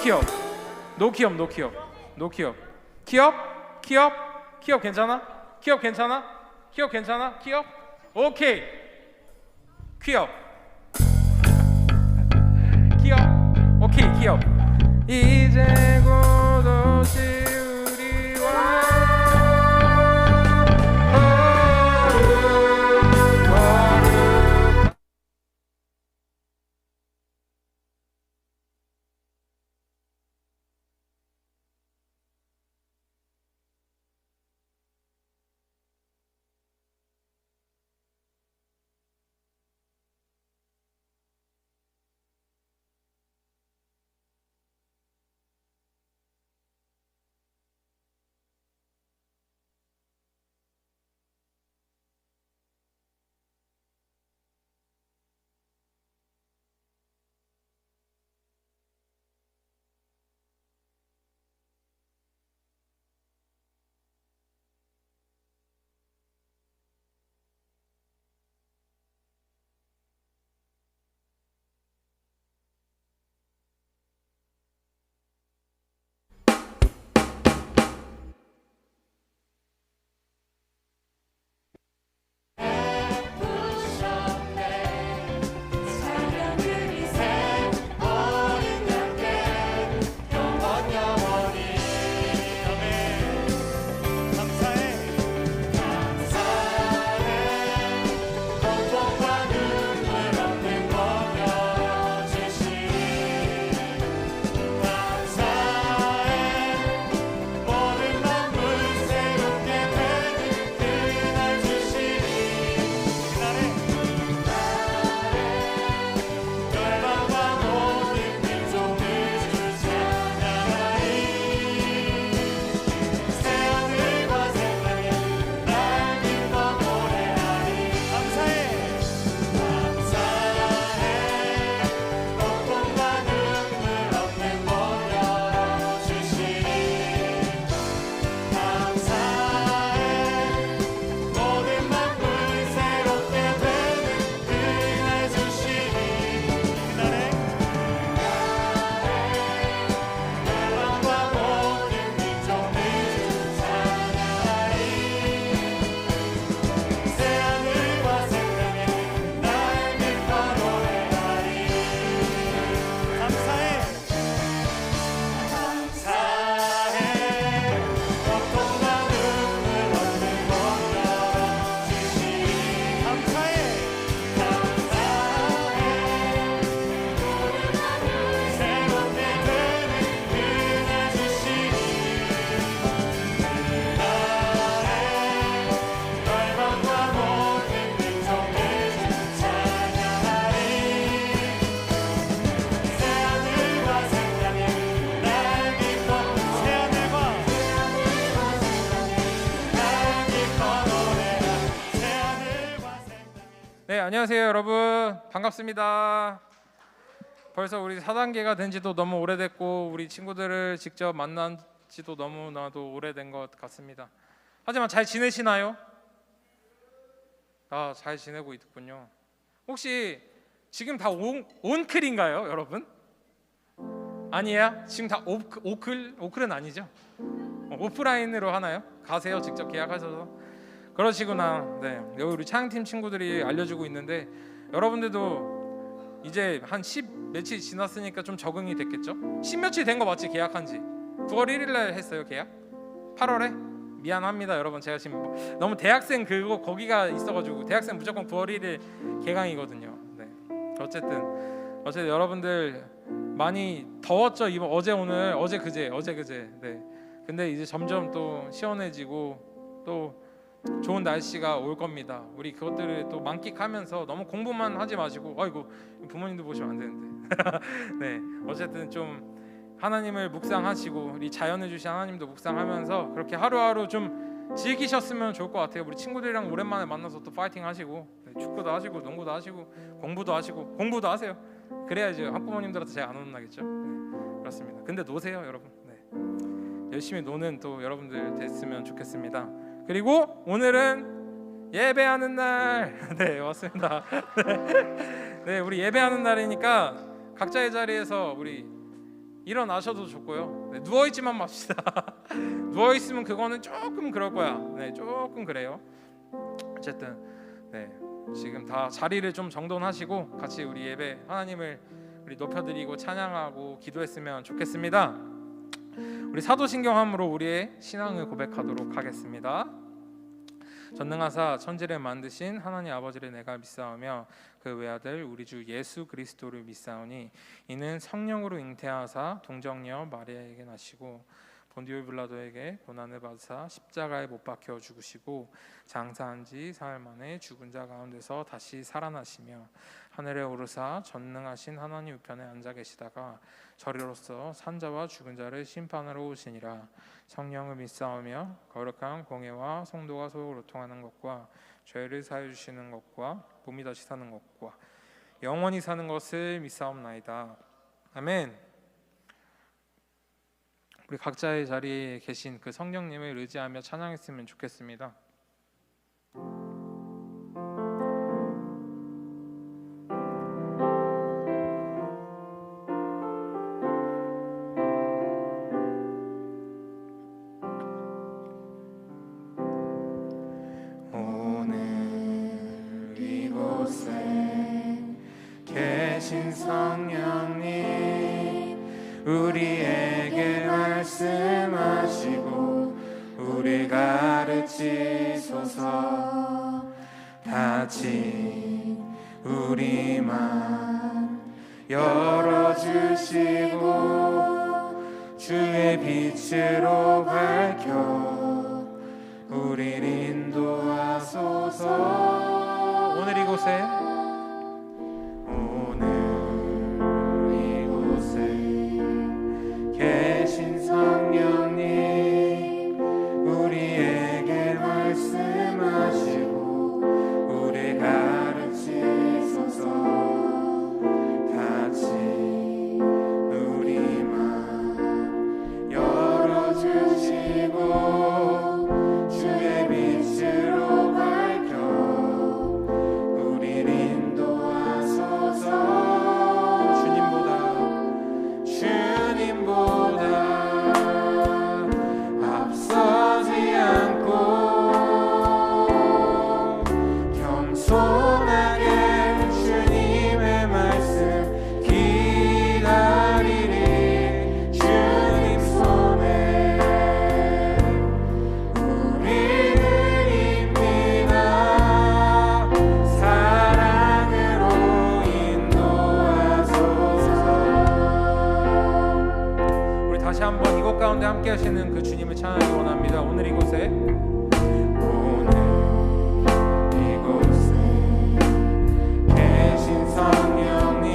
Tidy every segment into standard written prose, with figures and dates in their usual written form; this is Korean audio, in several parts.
노키업, 노키업, 노키업, 노키업. 키업, 키업, 키업 괜찮아? 키업 괜찮아? 키업 괜찮아? 키업? 오케이. 키업, 키업. 오케이, 키업. 이제 곧 오실 우리와 네, 안녕하세요 여러분. 반갑습니다. 벌써 우리 4단계가 된 지도 너무 오래됐고 우리 친구들을 직접 만난 지도 너무나도 오래된 것 같습니다. 하지만 잘 지내시나요? 잘 지내고 있군요. 혹시 지금 다 온클인가요 여러분? 아니야? 지금 다 오클? 오클은 아니죠? 오프라인으로 하나요? 가세요? 직접 계약하셔서? 그러시구나. 네, 여기 우리 차양팀 친구들이 알려주고 있는데 여러분들도 이제 한 10 며칠 지났으니까 좀 적응이 됐겠죠? 10 며칠 된 거 맞지? 계약한 지 9월 1일 날 했어요 계약? 8월에? 미안합니다 여러분. 제가 지금 너무 대학생 거기가 있어가지고 대학생 무조건 9월 1일 개강이거든요. 네. 어쨌든 여러분들 많이 더웠죠? 이번 어제 오늘 어제 그제 네. 근데 이제 점점 또 시원해지고 또 좋은 날씨가 올 겁니다. 우리 그것들을 또 만끽하면서 너무 공부만 하지 마시고, 아이고 부모님도 보시면 안 되는데 네, 어쨌든 좀 하나님을 묵상하시고 우리 자연을 주신 하나님도 묵상하면서 그렇게 하루하루 좀 즐기셨으면 좋을 것 같아요. 우리 친구들이랑 오랜만에 만나서 또 파이팅 하시고, 네, 축구도 하시고 농구도 하시고 공부도 하시고 공부도 하세요. 그래야지 학부모님들한테 제가 안 혼나겠죠. 네, 그렇습니다. 근데 노세요 여러분. 네, 열심히 노는 또 여러분들 됐으면 좋겠습니다. 그리고 오늘은 예배하는 날. 네, 맞습니다. 네, 우리 예배하는 날이니까 각자의 자리에서 우리 일어나셔도 좋고요. 네, 누워있지만 맙시다. 누워있으면 그거는 조금 그럴 거야. 네, 조금 그래요. 어쨌든 네, 지금 다 자리를 좀 정돈하시고 같이 우리 예배 하나님을 우리 높여드리고 찬양하고 기도했으면 좋겠습니다. 우리 사도신경함으로 우리의 신앙을 고백하도록 하겠습니다. 전능하사 천지를 만드신 하나님 아버지를 내가 믿사오며 그 외아들 우리 주 예수 그리스도를 믿사오니 이는 성령으로 잉태하사 동정녀 마리아에게 나시고 본디오 빌라도에게 고난을 받으사 십자가에 못 박혀 죽으시고 장사한 지 사흘 만에 죽은 자 가운데서 다시 살아나시며 하늘에 오르사 전능하신 하나님 우편에 앉아 계시다가 저리로서 산자와 죽은 자를 심판하러 오시니라. 성령을 믿사오며 거룩한 공예와 성도가 서로 교통하는 것과 죄를 사해 주시는 것과 몸이 다시 사는 것과 영원히 사는 것을 믿사옵나이다. 아멘. 우리 각자의 자리에 계신 그 성령님을 의지하며 찬양했으면 좋겠습니다. 성령님 우리에게 말씀하시고 우리 가르치소서. 닫힌 우리 맘 열어주시고 주의 빛으로 밝혀 우리를 인도하소서. 오늘 이곳에 성령님 우리에게 말씀하시고 우리 가르치소서. 닫힌 우리 맘 열어주시고 주의 빛으로 밝혀 우리를 인도하소서. 가운데 함께 하시는 그 주님을 찬양하기 원합니다. 오늘 이곳에 계신 성령님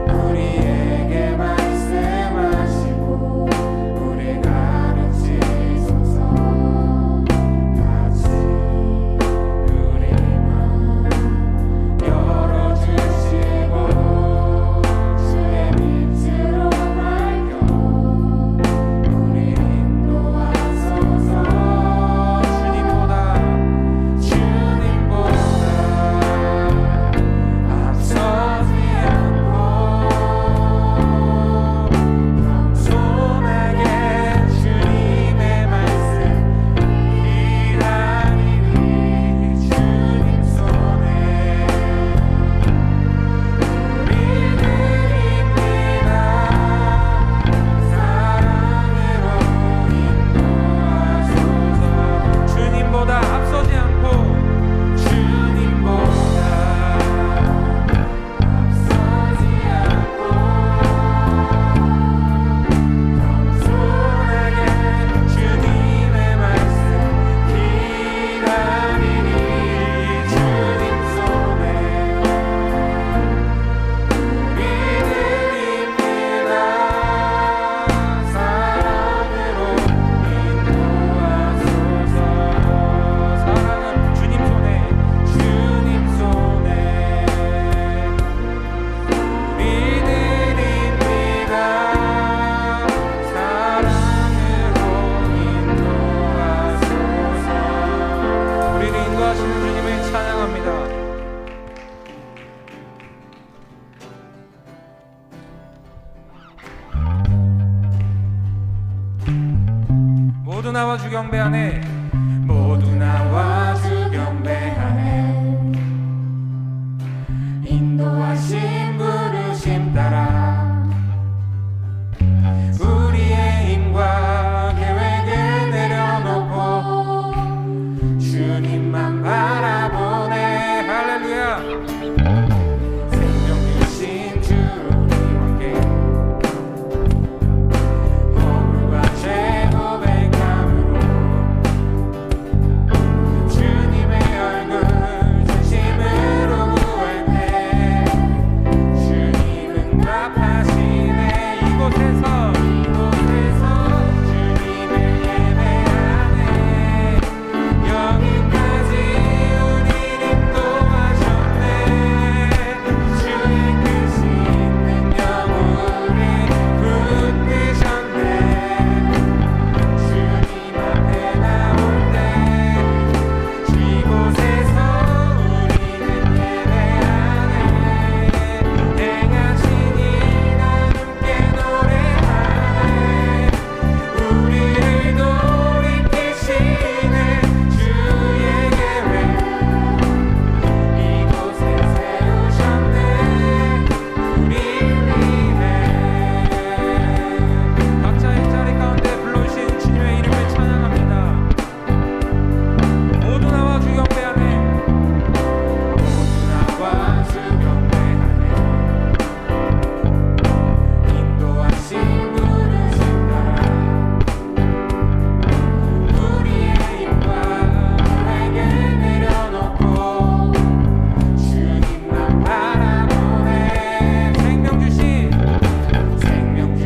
우리에게 말씀하시고 우리 가르치소서. 닫힌 우리 맘 열어주시고 주의 빛으로 밝혀 우리 인도하소서. 경배하네. 모두 나와 주 경배하네. 인도하신 부르심 따라 우리의 힘과 계획을 내려놓고 주님만 바라보네. 할렐루야. 생명 주신 주님께 허물과 죄 고백함으로 주님의 얼굴 진심으로 구할 때 주님은 답하시네. 이곳에서 주님을 예배하네. 여기까지 우리를 인도하셨네. 주의 크신 능력으로 붙드셨네. 주님 앞에 나올 때 이곳에서 우리는 예배하네. 행하신 일 함께 노래하네. 우리를 돌이키시네. 주의 계획 이곳에 세우셨네. 우리 위해 각자의 자리 가운데 불러주신 주님의 이름을 찬양합니다. 모두 나와 주 경배하네. 모두 나와 주 경배하네. 인도하신 부르심 따라 우리의 힘과 계획을 내려놓고 주님만 바라보네. 생명 주신 주님께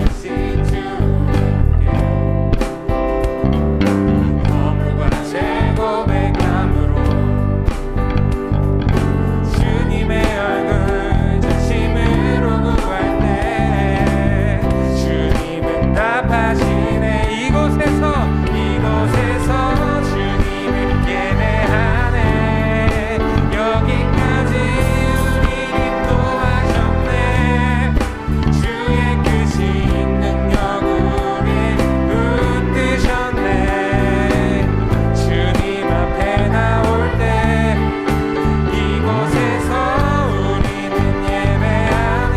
허물과 죄 고백함으로 주님의 얼굴 진심으로 구할 때 주님은 답하시네. 이곳에서 주님을 예배하네. 여기까지 우리를 인도하셨네. 주의 크신 능력 우리 붙드셨네. 주님 앞에 나올 때 이곳에서 우리는 예배하네.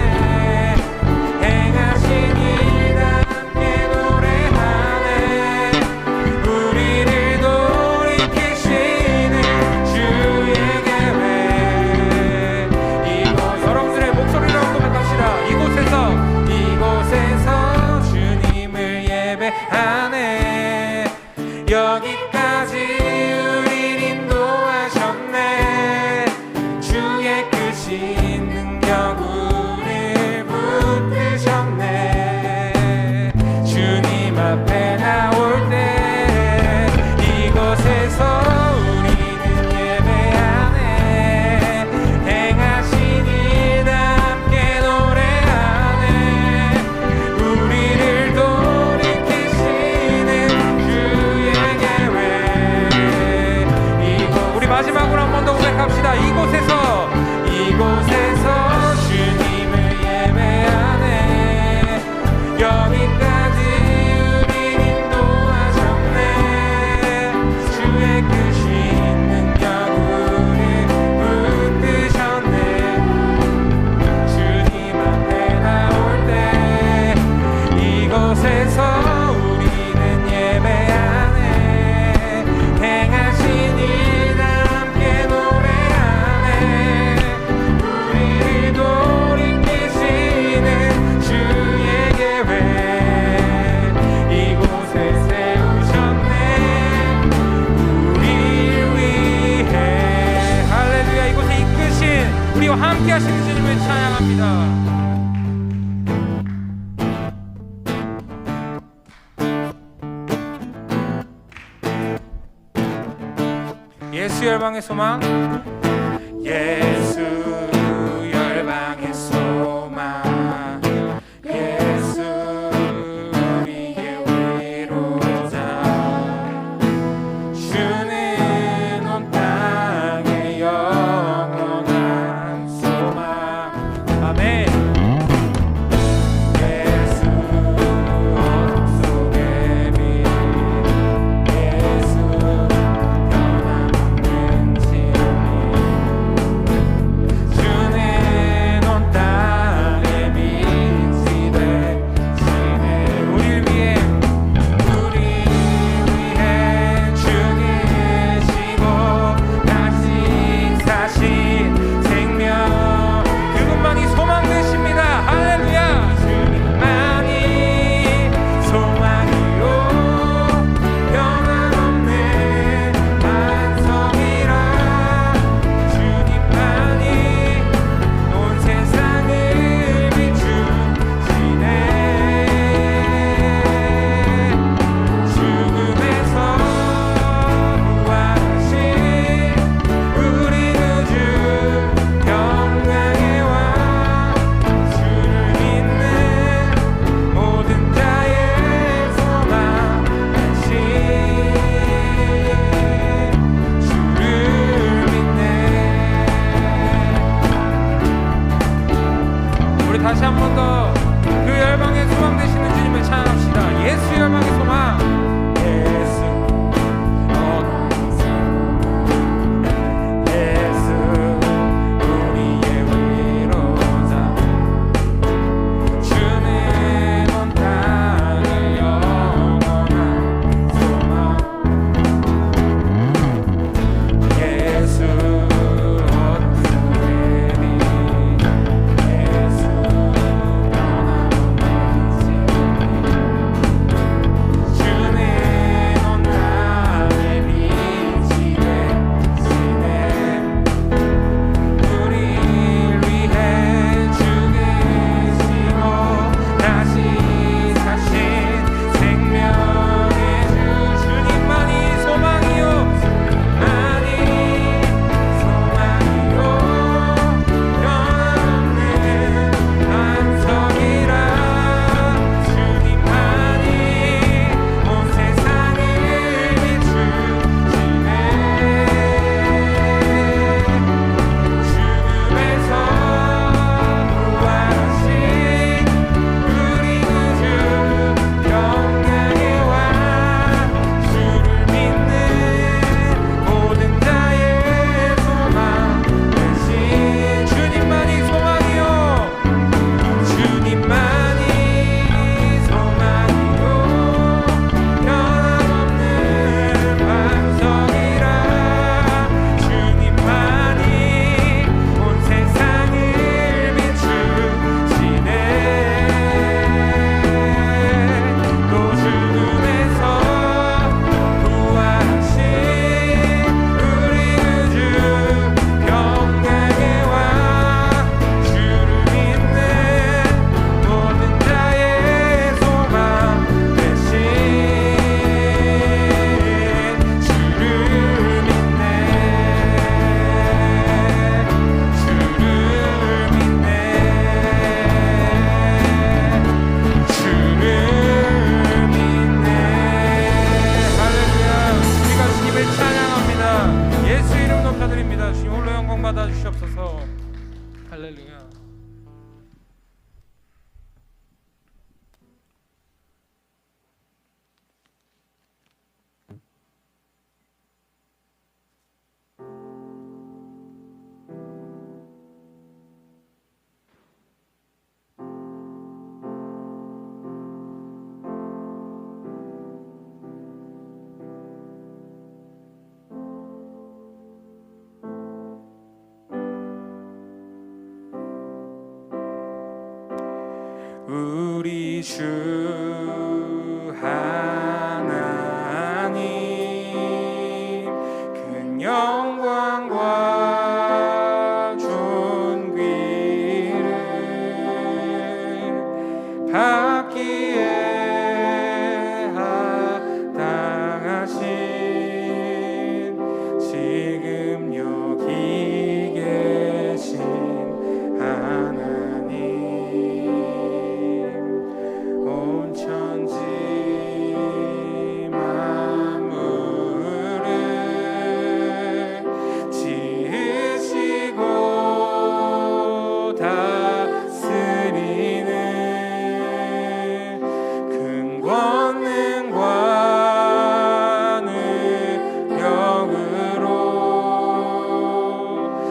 행하신 일 함께 노래하네. 우리를 돌이키시네. 주의 계획 여러분들의 목소리로 고백합시다. 이곳에서 주님을 예배하네. 여기까지 우릴 인도하셨네. 주의 크신 능력 우릴 붙드셨네. 주님 앞에 나올 때 이곳에서 우리는 예배하네. 행하신 일 함께 노래하네. 우리를 돌이키시는 주의 계획 우리 마지막으로 한 번 더 고백합시다. 이곳에서 주님을 예배하네. 여기까지 우릴 인도하셨네. 주의 크신 능력 우릴 붙드셨네. 주님 앞에 나올 때 이곳에서 우리는 예배하네. 행하신 일 함께 노래하네. 우리를 돌이키시는 주의 계획 이곳에 세우셨네. 우리 위해 할렐루야. 이곳에 이끄신 우리와 함께 하시는 주님을 찬양합니다. 예수 열방의 소망. 예수 열방의 소망. 예수 우리의 위로자. 주는 온 땅의 영원한 소망. 아멘. 예수 어둠 속의 빛. 다시 한 번 더 그 열방의 소망 되시는 주님을 찬양합시다. 예수 열방의 소망. 예수 예수 우리의 위로자. 주는 온 땅의 영원한 소망. 예수 어떻게니 예수 주는 온 땅의 빛이 되시네. 우리를 위해 죽으시고 다시 사신 생명의 주. 주님만이 소망이요 주님만이 소망이요 변함없는 반석이라. 주님만이 온 세상을 비추시네. 죽음에서 부활하신 우리 구주 영광의 왕. 주를 믿는 모든 자의 소망 되신. 주님만이 소망이요 주님만이 소망이요 변함없는 반석이라. 주님만이 온 세상을 비추시네. 또 죽음에서 부활하신 우리 구주 영광의 왕. 주를 믿는 모든 자의 소망 되신. 주를 믿네. 주를 믿네. 주를 믿네. 할렐루야. 우리가 주님을 찬양합니다. 예수 이름 높여드립니다. 주님 홀로 영광 받아 주시옵소서. 할렐루야. 우리 주 하나님 큰 영광과 존귀를 받기에 합당하신 지금 여기 계신 하나님. 온 천지 만물을 지으시고 다스리는 큰 권능과 능력으로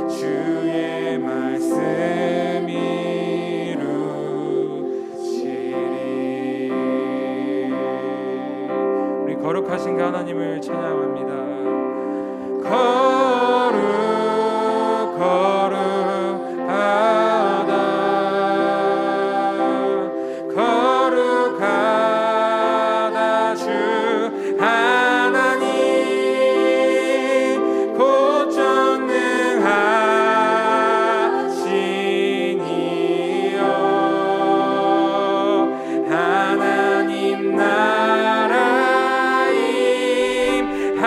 주의 말씀 이루시리. 우리 거룩하신 그 하나님을 찬양합니다. 거룩 거룩하다 거룩하다 주 하나님 곧 전능하시니여. 하나님 나라 임하네.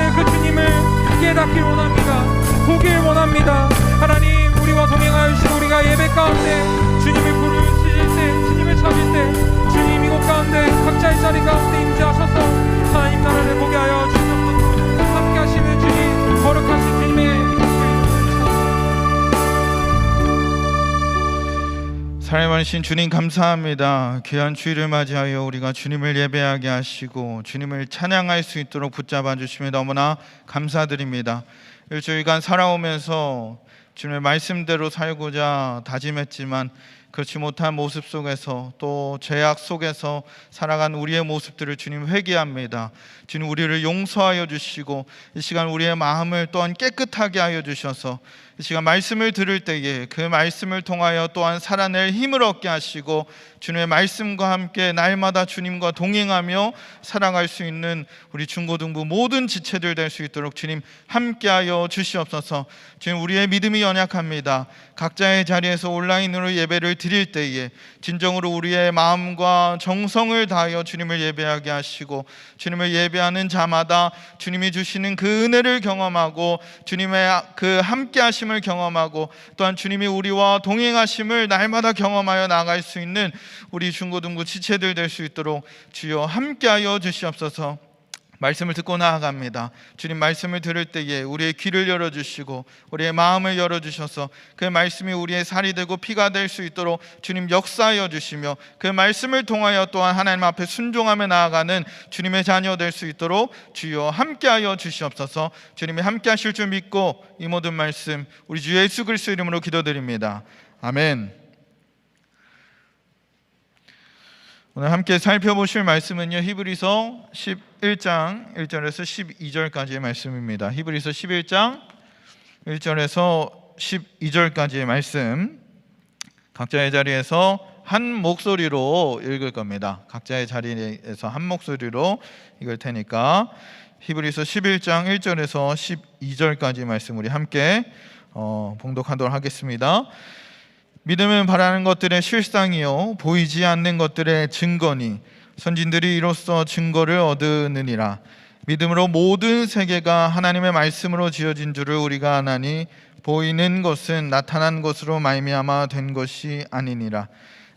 오늘 그 주님을 깨닫길 원합니다. 보길 원합니다. 하나님, 우리와 동행하여 주시고 우리가 예배 가운데 주님을 부르실 때, 주님을 찾을 때 주님 이곳 가운데 각자의 자리 가운데 임재하셔서 하나님 나라를 보게 하여 주옵소서. 함께 하시는 주님, 거룩하신 주님의 살아계신 주님 감사합니다. 귀한 주일을 맞이하여 우리가 주님을 예배하게 하시고 주님을 찬양할 수 있도록 붙잡아 주시며 너무나 감사드립니다. 일주일간 살아오면서 주님의 말씀대로 살고자 다짐했지만 그렇지 못한 모습 속에서 또 죄악 속에서 살아간 우리의 모습들을 주님 회개합니다. 주님, 우리를 용서하여 주시고 이 시간 우리의 마음을 또한 깨끗하게 하여 주셔서 이 시간 말씀을 들을 때에 그 말씀을 통하여 또한 살아낼 힘을 얻게 하시고 주님의 말씀과 함께 날마다 주님과 동행하며 살아갈 수 있는 우리 중고등부 모든 지체들 될 수 있도록 주님 함께하여 주시옵소서. 주님, 우리의 믿음이 연약합니다. 각자의 자리에서 온라인으로 예배를 드릴 때에 진정으로 우리의 마음과 정성을 다하여 주님을 예배하게 하시고 주님을 예배하는 자마다 주님이 주시는 그 은혜를 경험하고 주님의 그 함께 하심을 경험하고 또한 주님이 우리와 동행하심을 날마다 경험하여 나갈 수 있는 우리 중고등부 지체들 될 수 있도록 주여 함께하여 주시옵소서. 말씀을 듣고 나아갑니다. 주님, 말씀을 들을 때에 우리의 귀를 열어주시고 우리의 마음을 열어주셔서 그 말씀이 우리의 살이 되고 피가 될 수 있도록 주님 역사하여 주시며 그 말씀을 통하여 또한 하나님 앞에 순종하며 나아가는 주님의 자녀 될 수 있도록 주여 함께하여 주시옵소서. 주님이 함께하실 줄 믿고 이 모든 말씀 우리 주 예수 그리스도 이름으로 기도드립니다. 아멘. 오늘 함께 살펴보실 말씀은요, 히브리서 11장 1절에서 12절까지의 말씀입니다. 히브리서 11장 1절에서 12절까지의 말씀, 각자의 자리에서 한 목소리로 읽을 겁니다. 각자의 자리에서 한 목소리로 읽을 테니까 히브리서 11장 1절에서 12절까지 말씀 우리 함께 봉독하도록 하겠습니다. 믿음은 바라는 것들의 실상이요 보이지 않는 것들의 증거니 선진들이 이로써 증거를 얻으느니라. 믿음으로 모든 세계가 하나님의 말씀으로 지어진 줄을 우리가 아나니 보이는 것은 나타난 것으로 말미암아 된 것이 아니니라.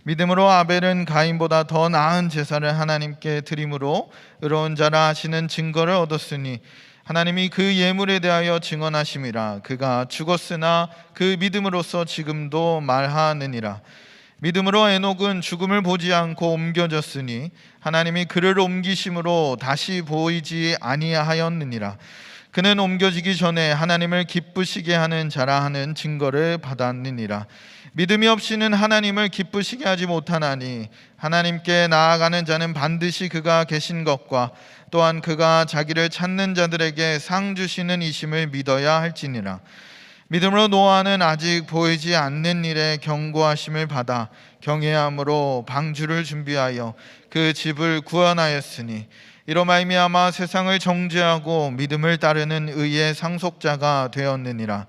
믿음으로 아벨은 가인보다 더 나은 제사를 하나님께 드림으로 의로운 자라 하시는 증거를 얻었으니 하나님이 그 예물에 대하여 증언하심이라. 그가 죽었으나 그 믿음으로써 지금도 말하느니라. 믿음으로 에녹은 죽음을 보지 않고 옮겨졌으니 하나님이 그를 옮기심으로 다시 보이지 아니하였느니라. 그는 옮겨지기 전에 하나님을 기쁘시게 하는 자라 하는 증거를 받았느니라. 믿음이 없이는 하나님을 기쁘시게 하지 못하나니 하나님께 나아가는 자는 반드시 그가 계신 것과 또한 그가 자기를 찾는 자들에게 상 주시는 이심을 믿어야 할지니라. 믿음으로 노아는 아직 보이지 않는 일에 경고하심을 받아 경외함으로 방주를 준비하여 그 집을 구원하였으니 이로 말미암아 세상을 정죄하고 믿음을 따르는 의의 상속자가 되었느니라.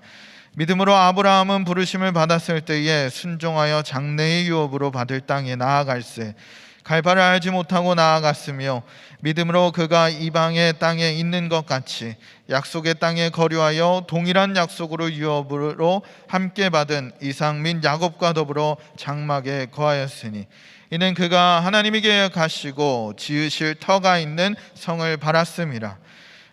믿음으로 아브라함은 부르심을 받았을 때에 순종하여 장래의 유업으로 받을 땅에 나아갈새 갈 바를 알지 못하고 나아갔으며 믿음으로 그가 이방의 땅에 있는 것 같이 약속의 땅에 거류하여 동일한 약속으로 유업으로 함께 받은 이삭 및 야곱과 더불어 장막에 거하였으니 이는 그가 하나님이 계획하시고 지으실 터가 있는 성을 바랐음이라.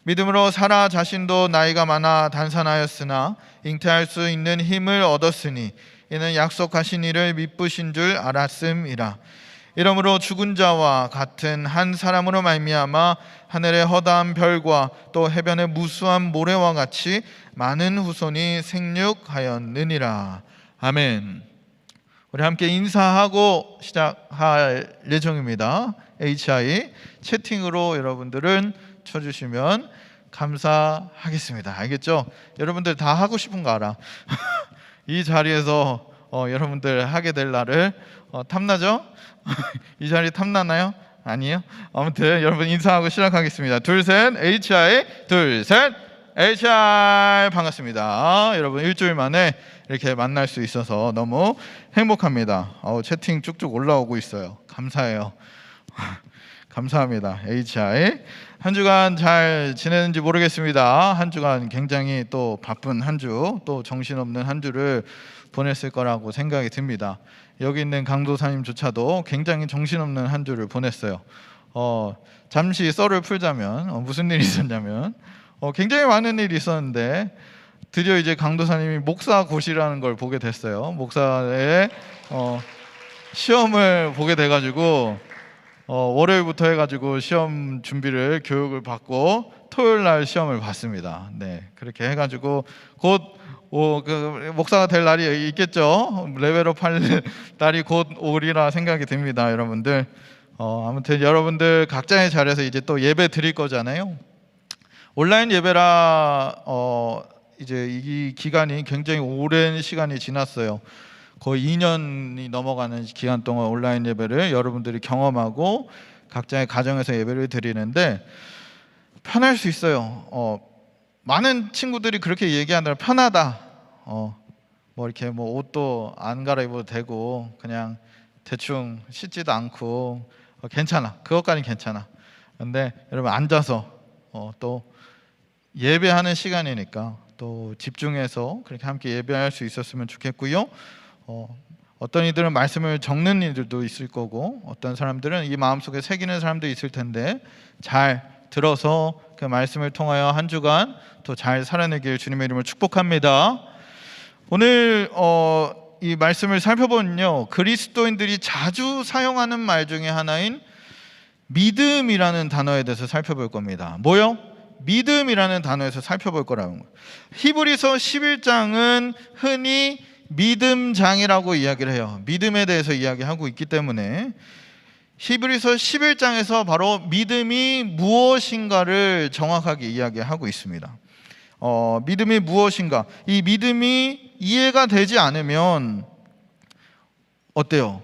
믿음으로 사라 자신도 나이가 많아 단산하였으나 잉태할 수 있는 힘을 얻었으니 이는 약속하신 이를 미쁘신 줄 알았음이라. 이러므로 죽은 자와 같은 한 사람으로 말미암아 하늘의 허다한 별과 또 해변의 무수한 모래와 같이 많은 후손이 생육하였느니라. 아멘. 우리 함께 인사하고 시작할 예정입니다. HI 채팅으로 여러분들은 쳐주시면 감사하겠습니다. 알겠죠? 여러분들 다 하고 싶은 거 알아. 이 자리에서 여러분들 하게 될 날을 탐나죠? 이 자리 탐나나요? 아니에요? 아무튼 여러분 인사하고 시작하겠습니다. 둘셋 HI 둘셋 HI 반갑습니다. 여러분 일주일 만에 이렇게 만날 수 있어서 너무 행복합니다. 채팅 쭉쭉 올라오고 있어요. 감사해요. 감사합니다. HI 한 주간 잘 지내는지 모르겠습니다. 한 주간 굉장히 또 바쁜 한 주, 또 정신없는 한 주를 보냈을 거라고 생각이 듭니다. 여기 있는 강도사님조차도 굉장히 정신없는 한 주를 보냈어요. 잠시 썰을 풀자면 무슨 일이 있었냐면 굉장히 많은 일이 있었는데 드디어 이제 강도사님이 목사고시라는 걸 보게 됐어요. 목사의 시험을 보게 돼가지고 월요일부터 해가지고 시험 준비를 교육을 받고 토요일 날 시험을 봤습니다. 네, 그렇게 해가지고 곧 그 목사가 될 날이 있겠죠. 레벨업 할 날이 곧 오리라 생각이 듭니다, 여러분들. 아무튼 여러분들 각자의 자리에서 이제 또 예배 드릴 거잖아요. 온라인 예배라 이제 이 기간이 굉장히 오랜 시간이 지났어요. 거의 2년이 넘어가는 기간 동안 온라인 예배를 여러분들이 경험하고 각자의 가정에서 예배를 드리는데 편할 수 있어요. 많은 친구들이 그렇게 얘기하느라 편하다. 뭐 이렇게 뭐 옷도 안 갈아입어도 되고 그냥 대충 씻지도 않고 괜찮아. 그것까지는 괜찮아. 근데 여러분 앉아서 또 예배하는 시간이니까 또 집중해서 그렇게 함께 예배할 수 있었으면 좋겠고요. 어떤 이들은 말씀을 적는 이들도 있을 거고 어떤 사람들은 이 마음속에 새기는 사람도 있을 텐데 잘 들어서 그 말씀을 통하여 한 주간 또 잘 살아내길 주님의 이름으로 축복합니다. 오늘 이 말씀을 살펴보면요, 그리스도인들이 자주 사용하는 말 중에 하나인 믿음이라는 단어에 대해서 살펴볼 겁니다. 뭐요? 믿음이라는 단어에서 살펴볼 거라는 거예요. 히브리서 11장은 흔히 믿음장이라고 이야기를 해요. 믿음에 대해서 이야기하고 있기 때문에 히브리서 11장에서 바로 믿음이 무엇인가를 정확하게 이야기하고 있습니다. 믿음이 무엇인가? 이 믿음이 이해가 되지 않으면 어때요?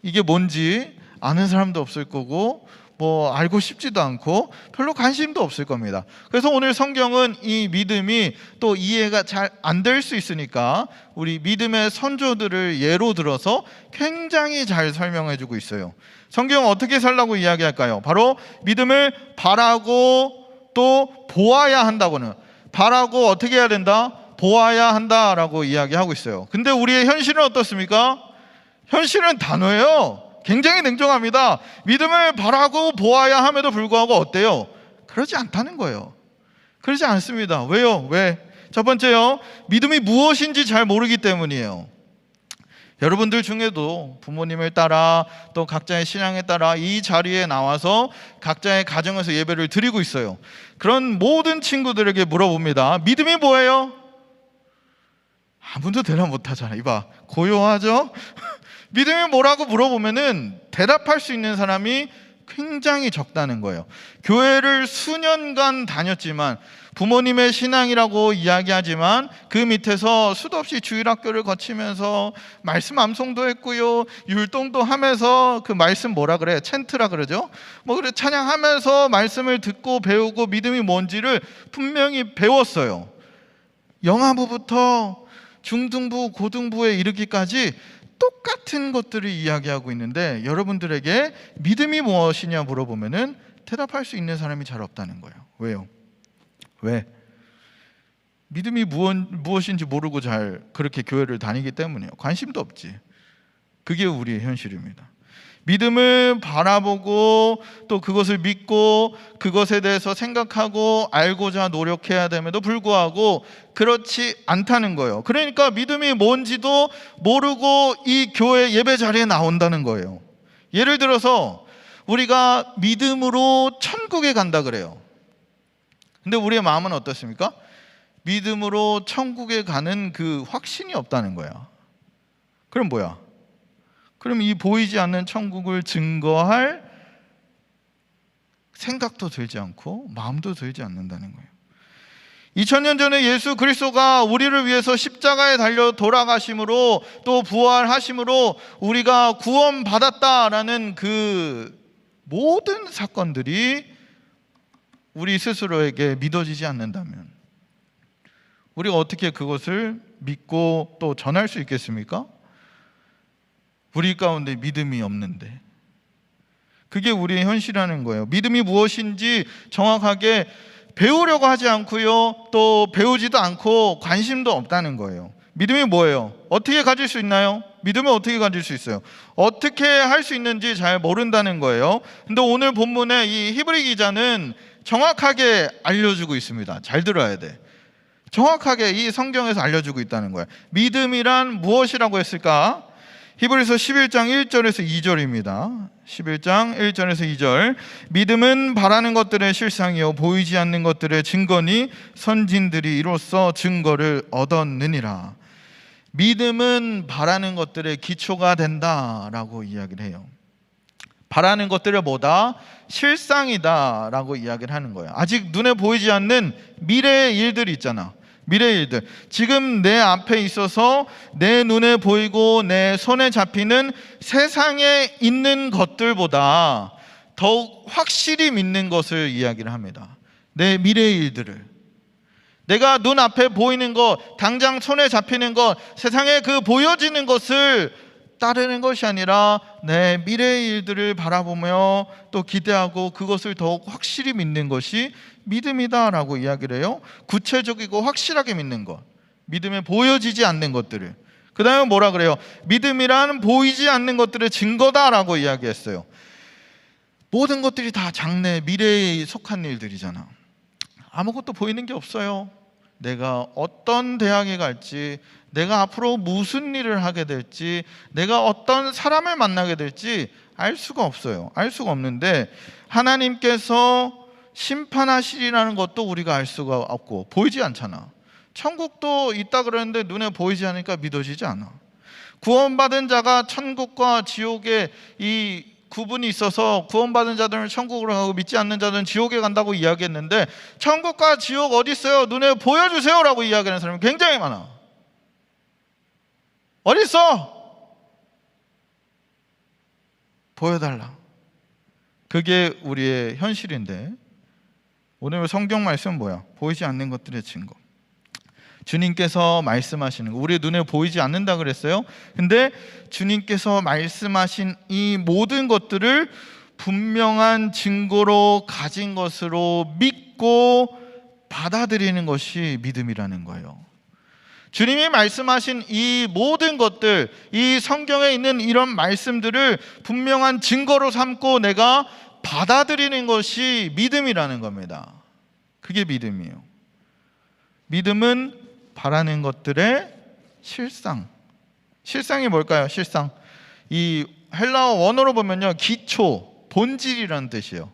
이게 뭔지 아는 사람도 없을 거고 뭐 알고 싶지도 않고 별로 관심도 없을 겁니다. 그래서 오늘 성경은 이 믿음이 또 이해가 잘 안 될 수 있으니까 우리 믿음의 선조들을 예로 들어서 굉장히 잘 설명해 주고 있어요. 성경은 어떻게 살라고 이야기할까요? 바로 믿음을 바라고 또 보아야 한다고는, 바라고 어떻게 해야 된다? 보아야 한다라고 이야기하고 있어요. 근데 우리의 현실은 어떻습니까? 현실은 단호해요. 굉장히 냉정합니다. 믿음을 바라고 보아야 함에도 불구하고 어때요? 그러지 않다는 거예요. 그러지 않습니다. 왜요? 왜? 첫 번째요, 믿음이 무엇인지 잘 모르기 때문이에요. 여러분들 중에도 부모님을 따라 또 각자의 신앙에 따라 이 자리에 나와서 각자의 가정에서 예배를 드리고 있어요. 그런 모든 친구들에게 물어봅니다. 믿음이 뭐예요? 아무도 대답 못하잖아. 이봐, 고요하죠? 믿음이 뭐라고 물어보면은 대답할 수 있는 사람이 굉장히 적다는 거예요. 교회를 수년간 다녔지만, 부모님의 신앙이라고 이야기하지만 그 밑에서 수도 없이 주일학교를 거치면서 말씀 암송도 했고요, 율동도 하면서 그 말씀 뭐라 그래? 챈트라 그러죠? 뭐 그래, 찬양하면서 말씀을 듣고 배우고 믿음이 뭔지를 분명히 배웠어요. 영아부부터 중등부, 고등부에 이르기까지 똑같은 것들을 이야기하고 있는데 여러분들에게 믿음이 무엇이냐 물어보면은 대답할 수 있는 사람이 잘 없다는 거예요. 왜요? 왜? 믿음이 무엇인지 모르고 잘 그렇게 교회를 다니기 때문이에요. 관심도 없지. 그게 우리의 현실입니다. 믿음을 바라보고 또 그것을 믿고 그것에 대해서 생각하고 알고자 노력해야 됨에도 불구하고 그렇지 않다는 거예요. 그러니까 믿음이 뭔지도 모르고 이 교회 예배 자리에 나온다는 거예요. 예를 들어서 우리가 믿음으로 천국에 간다 그래요. 근데 우리의 마음은 어떻습니까? 믿음으로 천국에 가는 그 확신이 없다는 거야. 그럼 뭐야? 그럼 이 보이지 않는 천국을 증거할 생각도 들지 않고 마음도 들지 않는다는 거예요. 2000년 전에 예수 그리스도가 우리를 위해서 십자가에 달려 돌아가심으로 또 부활하심으로 우리가 구원받았다라는 그 모든 사건들이 우리 스스로에게 믿어지지 않는다면 우리가 어떻게 그것을 믿고 또 전할 수 있겠습니까? 우리 가운데 믿음이 없는데. 그게 우리의 현실이라는 거예요. 믿음이 무엇인지 정확하게 배우려고 하지 않고요, 또 배우지도 않고 관심도 없다는 거예요. 믿음이 뭐예요? 어떻게 가질 수 있나요? 믿음을 어떻게 가질 수 있어요? 어떻게 할 수 있는지 잘 모른다는 거예요. 근데 오늘 본문에 이 히브리 기자는 정확하게 알려주고 있습니다. 잘 들어야 돼. 정확하게 이 성경에서 알려주고 있다는 거예요. 믿음이란 무엇이라고 했을까? 히브리서 11장 1절에서 2절입니다. 11장 1절에서 2절. 믿음은 바라는 것들의 실상이요 보이지 않는 것들의 증거니 선진들이 이로써 증거를 얻었느니라. 믿음은 바라는 것들의 기초가 된다라고 이야기를 해요. 바라는 것들을 뭐다? 실상이다라고 이야기를 하는 거예요. 아직 눈에 보이지 않는 미래의 일들이 있잖아. 미래의 일들. 지금 내 앞에 있어서 내 눈에 보이고 내 손에 잡히는 세상에 있는 것들보다 더욱 확실히 믿는 것을 이야기를 합니다. 내 미래의 일들을. 내가 눈앞에 보이는 것, 당장 손에 잡히는 것, 세상에 그 보여지는 것을 따르는 것이 아니라 내 미래의 일들을 바라보며 또 기대하고 그것을 더욱 확실히 믿는 것이 믿음이다라고 이야기를 해요. 구체적이고 확실하게 믿는 것, 믿음에 보여지지 않는 것들을. 그 다음에 뭐라 그래요? 믿음이란 보이지 않는 것들의 증거다라고 이야기했어요. 모든 것들이 다 장래, 미래에 속한 일들이잖아. 아무것도 보이는 게 없어요. 내가 어떤 대학에 갈지, 내가 앞으로 무슨 일을 하게 될지, 내가 어떤 사람을 만나게 될지 알 수가 없어요. 알 수가 없는데 하나님께서 심판하시리라는 것도 우리가 알 수가 없고 보이지 않잖아. 천국도 있다 그러는데 눈에 보이지 않으니까 믿어지지 않아. 구원받은 자가 천국과 지옥에 이 구분이 있어서 구원받은 자들은 천국으로 가고 믿지 않는 자들은 지옥에 간다고 이야기했는데 천국과 지옥 어디 있어요? 눈에 보여주세요 라고 이야기하는 사람이 굉장히 많아. 어디 있어? 보여달라. 그게 우리의 현실인데 오늘 성경 말씀은 뭐야? 보이지 않는 것들의 증거. 주님께서 말씀하시는 거, 우리 눈에 보이지 않는다 그랬어요. 근데 주님께서 말씀하신 이 모든 것들을 분명한 증거로 가진 것으로 믿고 받아들이는 것이 믿음이라는 거예요. 주님이 말씀하신 이 모든 것들, 이 성경에 있는 이런 말씀들을 분명한 증거로 삼고 내가 받아들이는 것이 믿음이라는 겁니다. 그게 믿음이에요. 믿음은 바라는 것들의 실상. 실상이 뭘까요? 실상. 이 헬라어 원어로 보면요, 기초, 본질이라는 뜻이에요.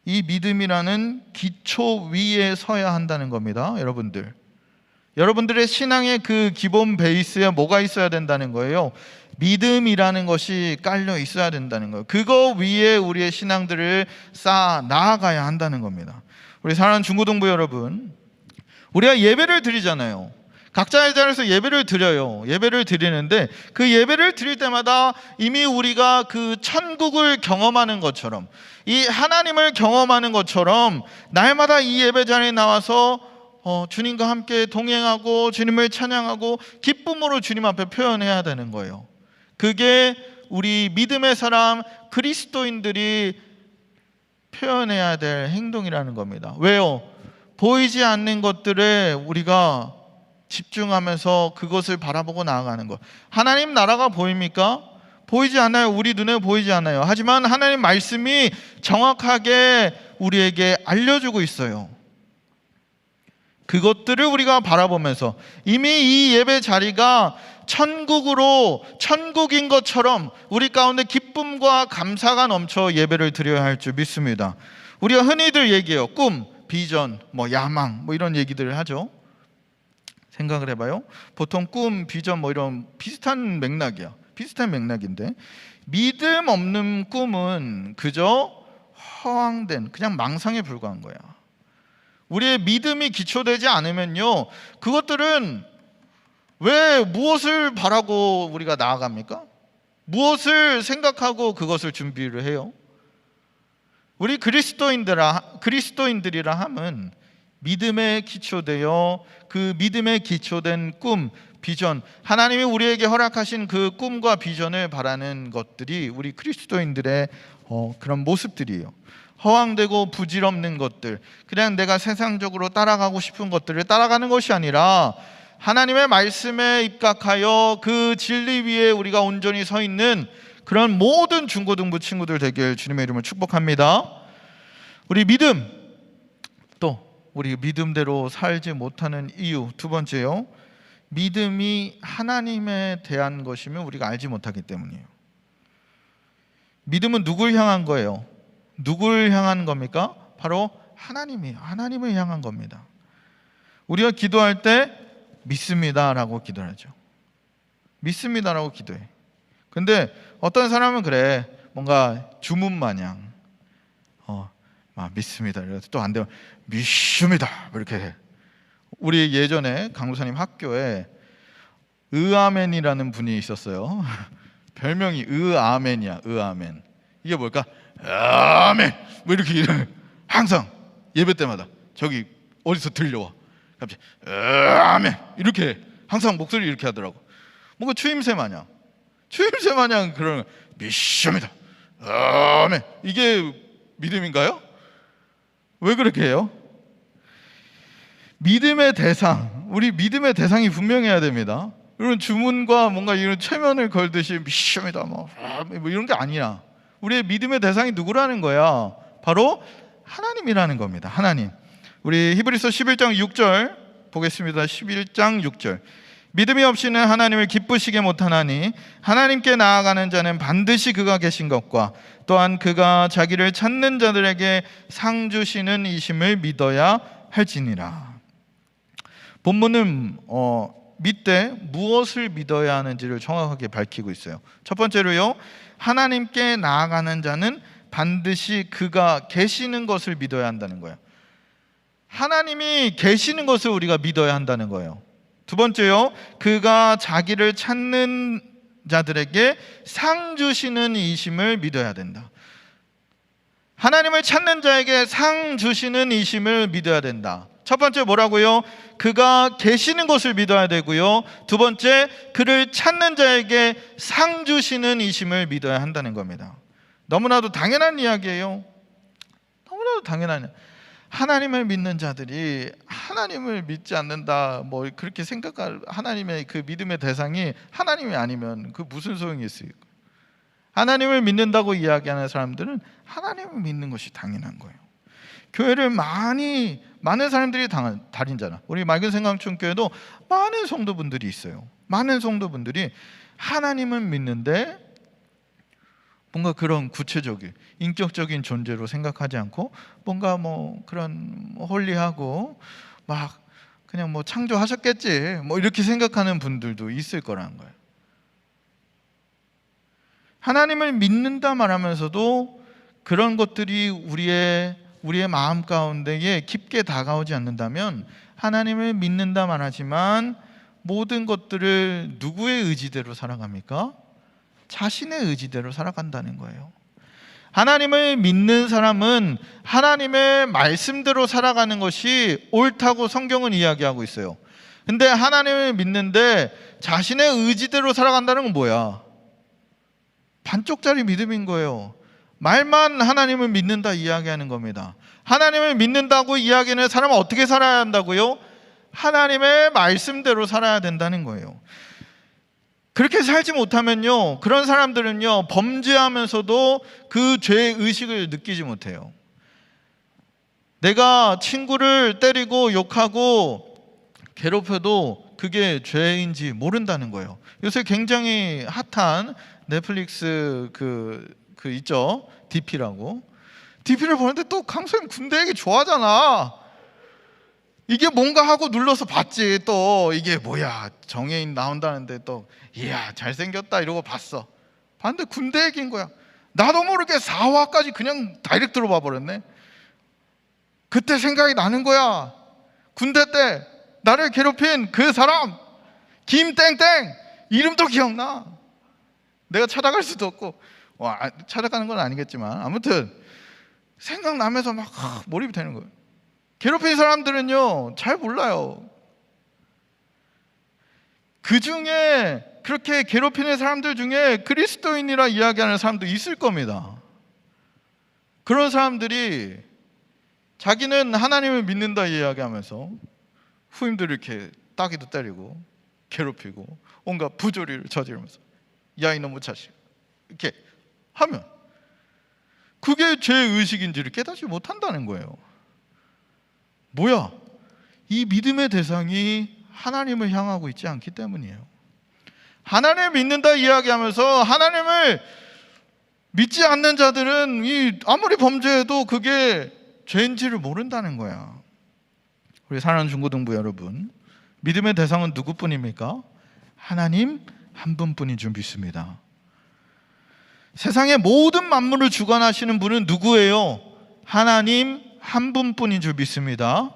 이 믿음이라는 기초 위에 서야 한다는 겁니다, 여러분들. 여러분들의 신앙의 그 기본 베이스에 뭐가 있어야 된다는 거예요? 믿음이라는 것이 깔려 있어야 된다는 거예요. 그거 위에 우리의 신앙들을 쌓아 나아가야 한다는 겁니다. 우리 사랑하는 중고등부 여러분, 우리가 예배를 드리잖아요. 각자의 자리에서 예배를 드려요. 예배를 드리는데 그 예배를 드릴 때마다 이미 우리가 그 천국을 경험하는 것처럼, 이 하나님을 경험하는 것처럼 날마다 이 예배 자리에 나와서 주님과 함께 동행하고 주님을 찬양하고 기쁨으로 주님 앞에 표현해야 되는 거예요. 그게 우리 믿음의 사람 그리스도인들이 표현해야 될 행동이라는 겁니다. 왜요? 보이지 않는 것들에 우리가 집중하면서 그것을 바라보고 나아가는 것. 하나님 나라가 보입니까? 보이지 않아요. 우리 눈에 보이지 않아요. 하지만 하나님 말씀이 정확하게 우리에게 알려주고 있어요. 그것들을 우리가 바라보면서 이미 이 예배 자리가 천국인 것처럼 우리 가운데 기쁨과 감사가 넘쳐 예배를 드려야 할 줄 믿습니다. 우리가 흔히들 얘기해요. 꿈, 비전, 야망 이런 얘기들을 하죠. 생각을 해봐요. 보통 꿈, 비전 이런 비슷한 맥락이야. 비슷한 맥락인데 믿음 없는 꿈은 그저 허황된 그냥 망상에 불과한 거야. 우리의 믿음이 기초되지 않으면요, 그것들은 왜 무엇을 바라고 우리가 나아갑니까? 무엇을 생각하고 그것을 준비를 해요? 우리 그리스도인들이라 함은 믿음에 기초되어 그 믿음에 기초된 꿈, 비전, 하나님이 우리에게 허락하신 그 꿈과 비전을 바라는 것들이 우리 그리스도인들의 그런 모습들이에요. 허황되고 부질없는 것들, 그냥 내가 세상적으로 따라가고 싶은 것들을 따라가는 것이 아니라 하나님의 말씀에 입각하여 그 진리 위에 우리가 온전히 서 있는 그런 모든 중고등부 친구들 되길 주님의 이름으로 축복합니다. 우리 믿음, 또 우리 믿음대로 살지 못하는 이유 두 번째요, 믿음이 하나님에 대한 것이면 우리가 알지 못하기 때문이에요. 믿음은 누굴 향한 거예요? 누굴 향한 겁니까? 바로 하나님이에요. 하나님을 향한 겁니다. 우리가 기도할 때 믿습니다라고 기도하죠. 믿습니다라고 기도해. 근데 어떤 사람은 그래, 뭔가 주문 마냥 믿습니다. 이래서 또 안 되면 믿습니다 이렇게 해. 우리 예전에 강도사님 학교에 의아멘이라는 분이 있었어요. 별명이 의아멘이야. 의아멘. 이게 뭘까? 아멘 뭐 이렇게 항상 예배 때마다 저기 어디서 들려와. 갑자기 아멘 이렇게 항상 목소리 이렇게 하더라고. 뭔가 추임새 마냥 그런 믿습니다. 아멘. 이게 믿음인가요? 왜 그렇게 해요? 믿음의 대상, 우리 믿음의 대상이 분명해야 됩니다. 이런 주문과 뭔가 이런 최면을 걸듯이 믿습니다 뭐 이런 게 아니야. 우리의 믿음의 대상이 누구라는 거야? 바로 하나님이라는 겁니다. 하나님. 우리 히브리서 11장 6절 보겠습니다. 11장 6절. 믿음이 없이는 하나님을 기쁘시게 못하나니 하나님께 나아가는 자는 반드시 그가 계신 것과 또한 그가 자기를 찾는 자들에게 상 주시는 이심을 믿어야 할지니라. 본문은 믿되 무엇을 믿어야 하는지를 정확하게 밝히고 있어요. 첫 번째로요, 하나님께 나아가는 자는 반드시 그가 계시는 것을 믿어야 한다는 거예요. 하나님이 계시는 것을 우리가 믿어야 한다는 거예요. 두 번째요, 그가 자기를 찾는 자들에게 상 주시는 이심을 믿어야 된다. 하나님을 찾는 자에게 상 주시는 이심을 믿어야 된다. 첫 번째 뭐라고요? 그가 계시는 것을 믿어야 되고요. 두 번째, 그를 찾는 자에게 상 주시는 이심을 믿어야 한다는 겁니다. 너무나도 당연한 이야기예요. 너무나도 당연한. 하나님을 믿는 자들이 하나님을 믿지 않는다 뭐 그렇게 생각할, 하나님의 그 믿음의 대상이 하나님이 아니면 그 무슨 소용이 있어요? 하나님을 믿는다고 이야기하는 사람들은 하나님을 믿는 것이 당연한 거예요. 교회를 많은 사람들이 다닌 자나, 우리 맑은 생강촌교회도 많은 성도분들이 있어요. 많은 성도분들이 하나님을 믿는데 뭔가 그런 구체적인 인격적인 존재로 생각하지 않고 뭔가 뭐 그런 홀리하고 막 그냥 뭐 창조하셨겠지 뭐 이렇게 생각하는 분들도 있을 거라는 거예요. 하나님을 믿는다 말하면서도 그런 것들이 우리의 마음 가운데에 깊게 다가오지 않는다면 하나님을 믿는다 말하지만 모든 것들을 누구의 의지대로 살아갑니까? 자신의 의지대로 살아간다는 거예요. 하나님을 믿는 사람은 하나님의 말씀대로 살아가는 것이 옳다고 성경은 이야기하고 있어요. 근데 하나님을 믿는데 자신의 의지대로 살아간다는 건 뭐야? 반쪽짜리 믿음인 거예요. 말만 하나님을 믿는다 이야기하는 겁니다. 하나님을 믿는다고 이야기하는 사람은 어떻게 살아야 한다고요? 하나님의 말씀대로 살아야 된다는 거예요. 그렇게 살지 못하면요, 그런 사람들은요, 범죄하면서도 그 죄의 의식을 느끼지 못해요. 내가 친구를 때리고 욕하고 괴롭혀도 그게 죄인지 모른다는 거예요. 요새 굉장히 핫한 넷플릭스 그 있죠, DP라고. DP를 보는데 또 강소영 군대 얘기 좋아하잖아. 이게 뭔가 하고 눌러서 봤지. 또 이게 뭐야, 정예인 나온다는데 또 이야 잘생겼다 이러고 봤어. 봤는데 군대 얘기인 거야. 나도 모르게 4화까지 그냥 다이렉트로 봐버렸네. 그때 생각이 나는 거야. 군대 때 나를 괴롭힌 그 사람 김땡땡 이름도 기억나. 내가 찾아갈 수도 없고 찾아가는 건 아니겠지만 아무튼 생각나면서 막 몰입이 되는 거예요. 괴롭힌 사람들은요 잘 몰라요. 그 중에 그렇게 괴롭히는 사람들 중에 그리스도인이라 이야기하는 사람도 있을 겁니다. 그런 사람들이 자기는 하나님을 믿는다 이야기하면서 후임들을 이렇게 따귀도 때리고 괴롭히고 온갖 부조리를 저지르면서 야 이놈의 자식 이렇게 하면 그게 죄의식인지를 깨닫지 못한다는 거예요. 뭐야? 이 믿음의 대상이 하나님을 향하고 있지 않기 때문이에요. 하나님을 믿는다 이야기하면서 하나님을 믿지 않는 자들은 아무리 범죄해도 그게 죄인지를 모른다는 거야. 우리 사랑하는 중고등부 여러분, 믿음의 대상은 누구뿐입니까? 하나님 한 분뿐인 줄 믿습니다. 세상의 모든 만물을 주관하시는 분은 누구예요? 하나님 한 분뿐인 줄 믿습니다.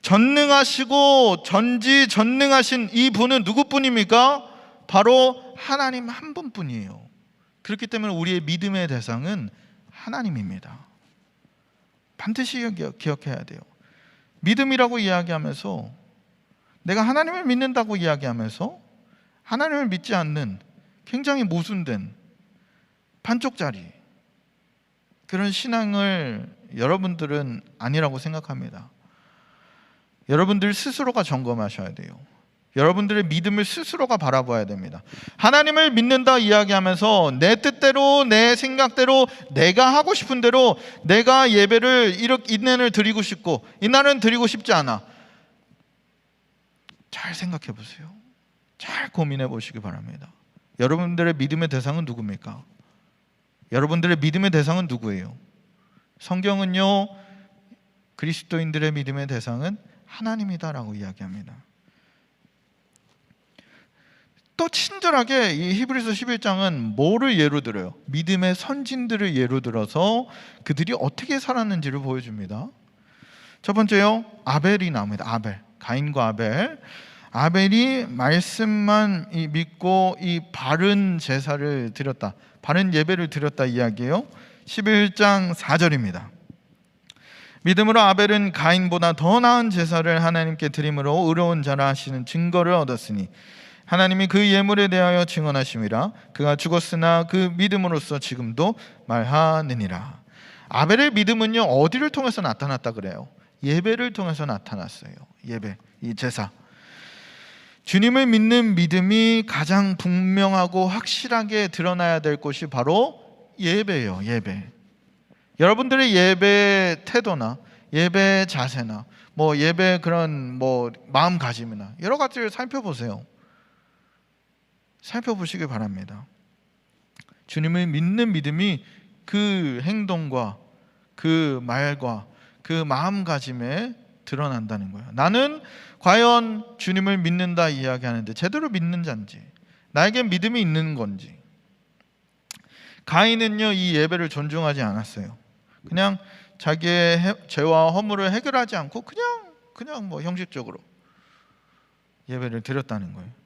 전능하시고 전지전능하신 이 분은 누구뿐입니까? 바로 하나님 한 분뿐이에요. 그렇기 때문에 우리의 믿음의 대상은 하나님입니다. 반드시 기억해야 돼요. 믿음이라고 이야기하면서 내가 하나님을 믿는다고 이야기하면서 하나님을 믿지 않는 굉장히 모순된 반쪽짜리 그런 신앙을 여러분들은 아니라고 생각합니다. 여러분들 스스로가 점검하셔야 돼요. 여러분들의 믿음을 스스로가 바라봐야 됩니다. 하나님을 믿는다 이야기하면서 내 뜻대로 내 생각대로 내가 하고 싶은 대로 내가 예배를 이날은 드리고 싶고 이날은 드리고 싶지 않아. 잘 생각해 보세요. 잘 고민해 보시기 바랍니다. 여러분들의 믿음의 대상은 누굽니까? 여러분들의 믿음의 대상은 누구예요? 성경은요 그리스도인들의 믿음의 대상은 하나님이다라고 이야기합니다. 또 친절하게 이 히브리서 11장은 뭐를 예로 들어요? 믿음의 선진들을 예로 들어서 그들이 어떻게 살았는지를 보여줍니다. 첫 번째요, 아벨이 나옵니다. 아벨, 가인과 아벨. 아벨이 말씀만 믿고 이 바른 제사를 드렸다, 바른 예배를 드렸다 이야기예요. 11장 4절입니다. 믿음으로 아벨은 가인보다 더 나은 제사를 하나님께 드림으로 의로운 자라 하시는 증거를 얻었으니 하나님이 그 예물에 대하여 증언하심이라. 그가 죽었으나 그 믿음으로써 지금도 말하느니라. 아벨의 믿음은요 어디를 통해서 나타났다 그래요? 예배를 통해서 나타났어요. 예배, 이 제사. 주님을 믿는 믿음이 가장 분명하고 확실하게 드러나야 될 곳이 바로 예배예요. 예배. 여러분들의 예배 태도나 예배 자세나 예배 그런 마음가짐이나 여러 가지를 살펴보세요. 살펴보시기 바랍니다. 주님을 믿는 믿음이 그 행동과 그 말과 그 마음가짐에 드러난다는 거예요. 나는 과연 주님을 믿는다 이야기하는데 제대로 믿는 자인지, 나에게 믿음이 있는 건지. 가인은요 이 예배를 존중하지 않았어요. 그냥 자기의 죄와 허물을 해결하지 않고 그냥 형식적으로 예배를 드렸다는 거예요.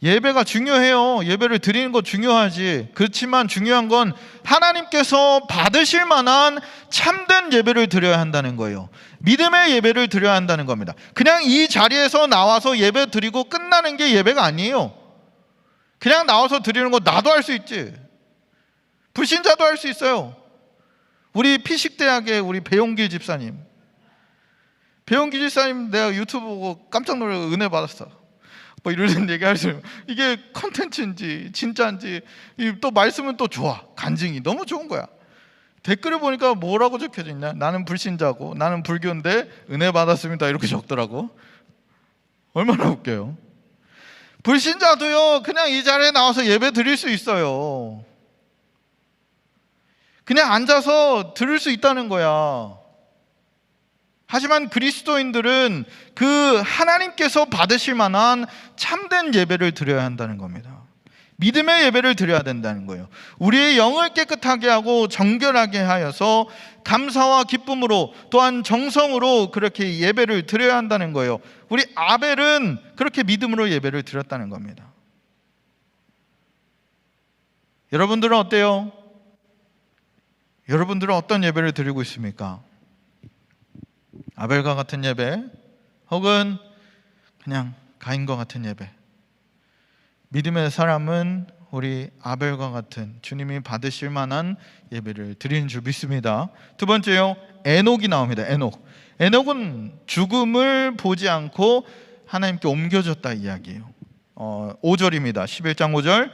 예배가 중요해요. 예배를 드리는 거 중요하지. 그렇지만 중요한 건 하나님께서 받으실 만한 참된 예배를 드려야 한다는 거예요. 믿음의 예배를 드려야 한다는 겁니다. 그냥 이 자리에서 나와서 예배 드리고 끝나는 게 예배가 아니에요. 그냥 나와서 드리는 거 나도 할 수 있지. 불신자도 할 수 있어요. 우리 피식대학의 우리 배용길 집사님, 내가 유튜브 보고 깜짝 놀라서 은혜 받았어. 이런 얘기 할 수 있어요. 이게 컨텐츠인지 진짜인지, 또 말씀은 또 좋아. 간증이 너무 좋은 거야. 댓글을 보니까 뭐라고 적혀져 있냐? 나는 불신자고 나는 불교인데 은혜 받았습니다 이렇게 적더라고. 얼마나 웃겨요. 불신자도요 그냥 이 자리에 나와서 예배 드릴 수 있어요. 그냥 앉아서 들을 수 있다는 거야. 하지만 그리스도인들은 그 하나님께서 받으실 만한 참된 예배를 드려야 한다는 겁니다. 믿음의 예배를 드려야 된다는 거예요. 우리의 영을 깨끗하게 하고 정결하게 하여서 감사와 기쁨으로 또한 정성으로 그렇게 예배를 드려야 한다는 거예요. 우리 아벨은 그렇게 믿음으로 예배를 드렸다는 겁니다. 여러분들은 어때요? 여러분들은 어떤 예배를 드리고 있습니까? 아벨과 같은 예배, 혹은 그냥 가인과 같은 예배. 믿음의 사람은 우리 아벨과 같은 주님이 받으실 만한 예배를 드리는 줄 믿습니다. 두 번째요, 에녹이 나옵니다. 에녹은 죽음을 보지 않고 하나님께 옮겨졌다 이야기예요. 5절입니다. 11장 5절.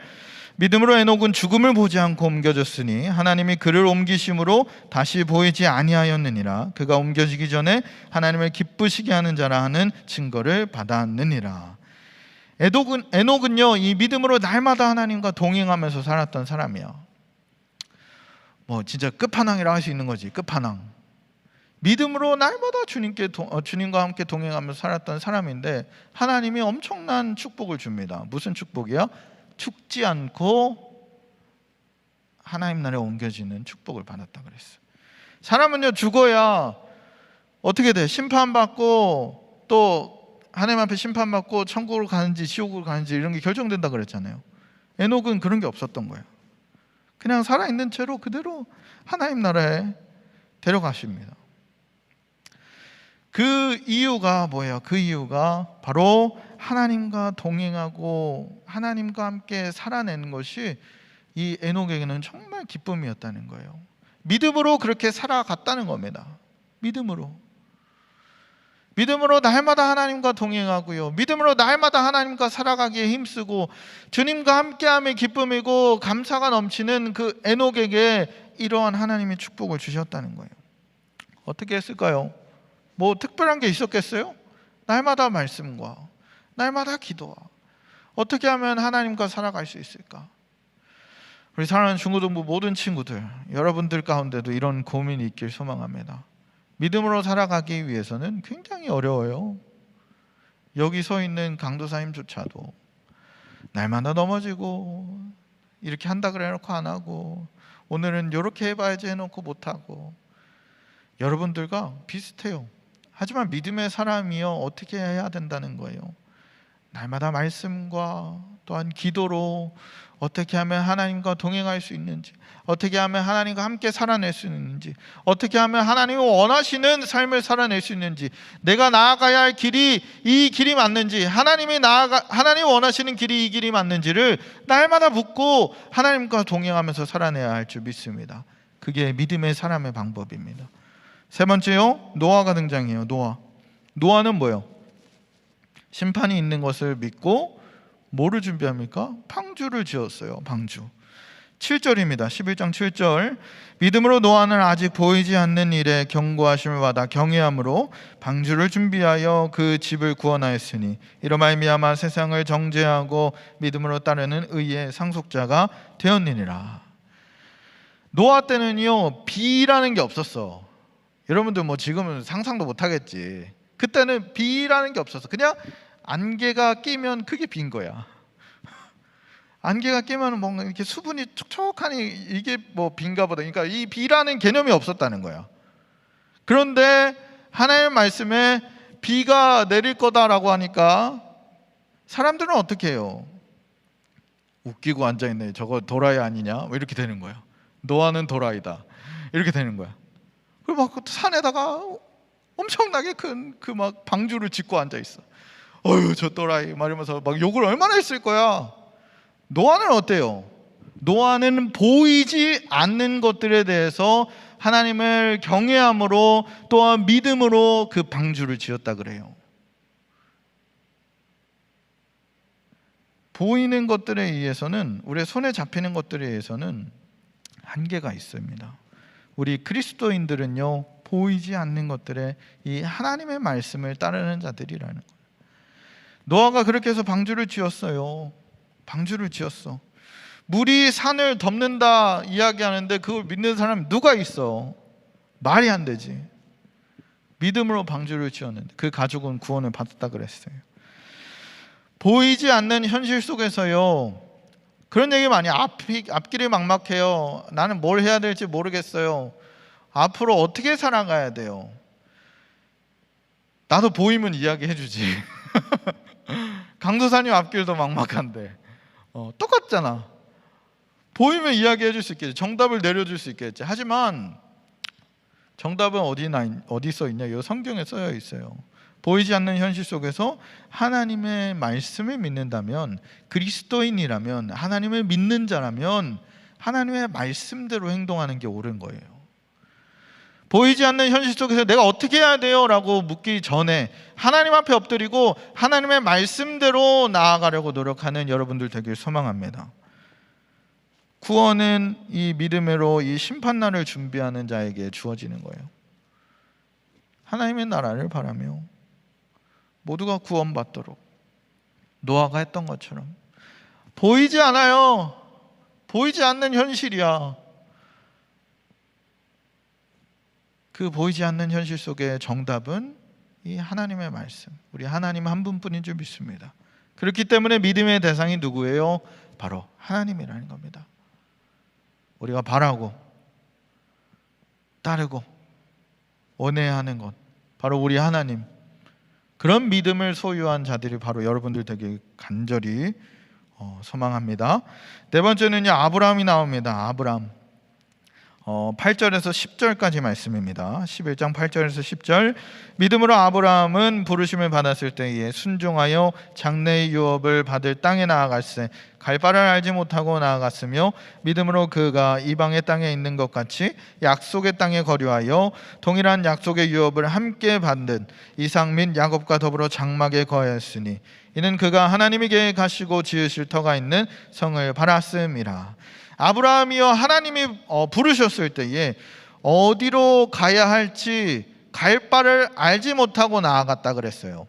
믿음으로 에녹은 죽음을 보지 않고 옮겨졌으니 하나님이 그를 옮기심으로 다시 보이지 아니하였느니라. 그가 옮겨지기 전에 하나님을 기쁘시게 하는 자라 하는 증거를 받았느니라. 에녹은요, 이 믿음으로 날마다 하나님과 동행하면서 살았던 사람이야. 뭐 진짜 끝판왕이라 할 수 있는 거지. 끝판왕. 믿음으로 날마다 주님과 함께 동행하면서 살았던 사람인데 하나님이 엄청난 축복을 줍니다. 무슨 축복이야? 죽지 않고 하나님 나라에 옮겨지는 축복을 받았다 그랬어요. 사람은요, 죽어야 어떻게 돼? 심판받고 또 하나님 앞에 심판받고 천국으로 가는지 지옥으로 가는지 이런 게 결정된다 그랬잖아요. 에녹은 그런 게 없었던 거예요. 그냥 살아있는 채로 그대로 하나님 나라에 데려가십니다. 그 이유가 뭐예요? 그 이유가 바로 하나님과 동행하고 하나님과 함께 살아내는 것이 이 에녹에게는 정말 기쁨이었다는 거예요. 믿음으로 그렇게 살아갔다는 겁니다. 믿음으로 날마다 하나님과 동행하고요, 믿음으로 날마다 하나님과 살아가기에 힘쓰고 주님과 함께함이 기쁨이고 감사가 넘치는 그 에녹에게 이러한 하나님의 축복을 주셨다는 거예요. 어떻게 했을까요? 뭐 특별한 게 있었겠어요? 날마다 말씀과 날마다 기도와 어떻게 하면 하나님과 살아갈 수 있을까? 우리 사랑하는 중고등부 모든 친구들, 여러분들 가운데도 이런 고민이 있길 소망합니다. 믿음으로 살아가기 위해서는 굉장히 어려워요. 여기 서 있는 강도사님조차도 날마다 넘어지고 이렇게 한다 그래 놓고 안 하고 오늘은 이렇게 해봐야지 해놓고 못하고 여러분들과 비슷해요. 하지만 믿음의 사람이요, 어떻게 해야 된다는 거예요? 날마다 말씀과 또한 기도로 어떻게 하면 하나님과 동행할 수 있는지, 어떻게 하면 하나님과 함께 살아낼 수 있는지, 어떻게 하면 하나님이 원하시는 삶을 살아낼 수 있는지, 내가 나아가야 할 길이 이 길이 맞는지, 하나님이 원하시는 길이 이 길이 맞는지를 날마다 묻고 하나님과 동행하면서 살아내야 할 줄 믿습니다. 그게 믿음의 사람의 방법입니다. 세 번째요, 노아가 등장해요. 노아는 뭐예요? 심판이 있는 것을 믿고 뭐를 준비합니까? 방주를 지었어요. 방주. 7절입니다. 11장 7절. 믿음으로 노아는 아직 보이지 않는 일에 경고하심을 받아 경외함으로 방주를 준비하여 그 집을 구원하였으니 이로 말미암아 세상을 정죄하고 믿음으로 따르는 의의 상속자가 되었느니라. 노아 때는요, 비라는 게 없었어. 여러분들 뭐 지금은 상상도 못 하겠지. 그때는 비라는 게 없었어. 그냥 안개가 끼면 그게 비인 거야. 안개가 끼면 뭔가 이렇게 수분이 촉촉하니 이게 뭐 비인가 보다. 그러니까 이 비라는 개념이 없었다는 거야. 그런데 하나님의 말씀에 비가 내릴 거다라고 하니까 사람들은 어떻게 해요? 웃기고 앉아있네. 저거 도라이 아니냐? 뭐 이렇게 되는 거야. 노아는 도라이다. 이렇게 되는 거야. 그리고 막 산에다가 엄청나게 큰 그 막 방주를 짓고 앉아 있어. 어휴, 저 또라이 말하면서 막 욕을 얼마나 했을 거야. 노아는 어때요? 노아는 보이지 않는 것들에 대해서 하나님을 경외함으로 또한 믿음으로 그 방주를 지었다 그래요. 보이는 것들에 의해서는, 우리의 손에 잡히는 것들에 의해서는 한계가 있습니다. 우리 그리스도인들은요, 보이지 않는 것들에 이 하나님의 말씀을 따르는 자들이라는 거예요. 노아가 그렇게 해서 방주를 지었어요. 방주를 지었어. 물이 산을 덮는다 이야기하는데 그걸 믿는 사람 누가 있어? 말이 안 되지. 믿음으로 방주를 지었는데 그 가족은 구원을 받았다 그랬어요. 보이지 않는 현실 속에서요, 그런 얘기 많이 앞길이 막막해요. 나는 뭘 해야 될지 모르겠어요. 앞으로 어떻게 살아가야 돼요? 나도 보이면 이야기해 주지. 강도사님 앞길도 막막한데 똑같잖아. 보이면 이야기해 줄 수 있겠지. 정답을 내려줄 수 있겠지. 하지만 정답은 어디 써 있냐? 이 성경에 쓰여 있어요. 보이지 않는 현실 속에서 하나님의 말씀을 믿는다면, 그리스도인이라면, 하나님을 믿는 자라면 하나님의 말씀대로 행동하는 게 옳은 거예요. 보이지 않는 현실 속에서 내가 어떻게 해야 돼요? 라고 묻기 전에 하나님 앞에 엎드리고 하나님의 말씀대로 나아가려고 노력하는 여러분들 되길 소망합니다. 구원은 이 믿음으로 이 심판날을 준비하는 자에게 주어지는 거예요. 하나님의 나라를 바라며 모두가 구원받도록 노아가 했던 것처럼. 보이지 않아요. 보이지 않는 현실이야. 그 보이지 않는 현실 속의 정답은 이 하나님의 말씀, 우리 하나님 한 분뿐인 줄 믿습니다. 그렇기 때문에 믿음의 대상이 누구예요? 바로 하나님이라는 겁니다. 우리가 바라고 따르고 원해야 하는 것, 바로 우리 하나님. 그런 믿음을 소유한 자들이 바로 여러분들 되게 간절히 소망합니다. 네 번째는요, 아브라함이 나옵니다. 아브라함 8절에서 10절까지 말씀입니다. 11장 8절에서 10절. 믿음으로 아브라함은 부르심을 받았을 때에 순종하여 장래의 유업을 받을 땅에 나아갔으되 갈 바를 알지 못하고 나아갔으며, 믿음으로 그가 이방의 땅에 있는 것 같이 약속의 땅에 거류하여 동일한 약속의 유업을 함께 받는 이삭 및 야곱과 더불어 장막에 거하였으니 이는 그가 하나님이 계획하시고 지으실 터가 있는 성을 바랐음이라. 아브라함이여, 하나님이 부르셨을 때에 어디로 가야 할지 갈 바를 알지 못하고 나아갔다 그랬어요.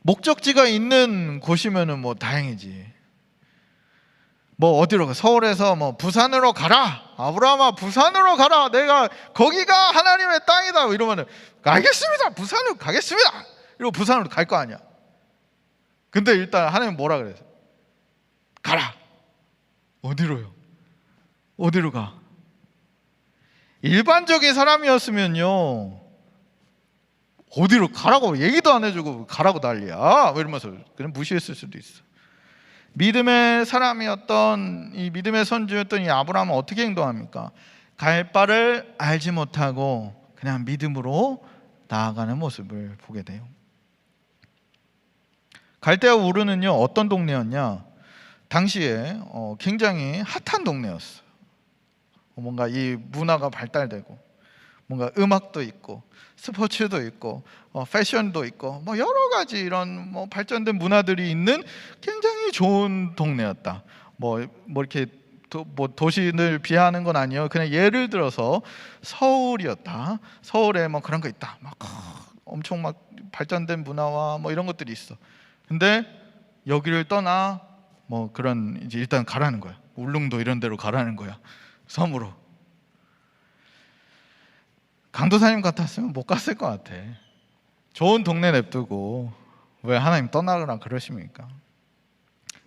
목적지가 있는 곳이면은 뭐 다행이지. 뭐 어디로 가? 서울에서 뭐 부산으로 가라. 아브라함아, 부산으로 가라. 내가 거기가 하나님의 땅이다. 이러면은 알겠습니다. 부산으로 가겠습니다. 이러고 부산으로 갈 거 아니야. 근데 일단 하나님 뭐라 그래서? 가라. 어디로요? 어디로 가? 일반적인 사람이었으면요, 어디로 가라고 얘기도 안 해주고 가라고 난리야 뭐 이러면서 그냥 무시했을 수도 있어. 믿음의 사람이었던, 이 믿음의 선주였던 이 아브라함은 어떻게 행동합니까? 갈 바를 알지 못하고 그냥 믿음으로 나아가는 모습을 보게 돼요. 갈대아 우르는요, 어떤 동네였냐? 당시에 굉장히 핫한 동네였어요. 뭔가 이 문화가 발달되고, 뭔가 음악도 있고, 스포츠도 있고, 패션도 있고, 뭐 여러 가지 이런 뭐 발전된 문화들이 있는 굉장히 좋은 동네였다. 뭐 이렇게 도시를 비하하는 건 아니에요. 그냥 예를 들어서 서울이었다. 서울에 뭐 그런 거 있다. 막 엄청 막 발전된 문화와 뭐 이런 것들이 있어. 근데 여기를 떠나 뭐 그런 이제 일단 가라는 거야. 울릉도 이런 데로 가라는 거야. 섬으로. 강도사님 같았으면 못 갔을 것 같아. 좋은 동네 냅두고 왜 하나님 떠나라 그러십니까?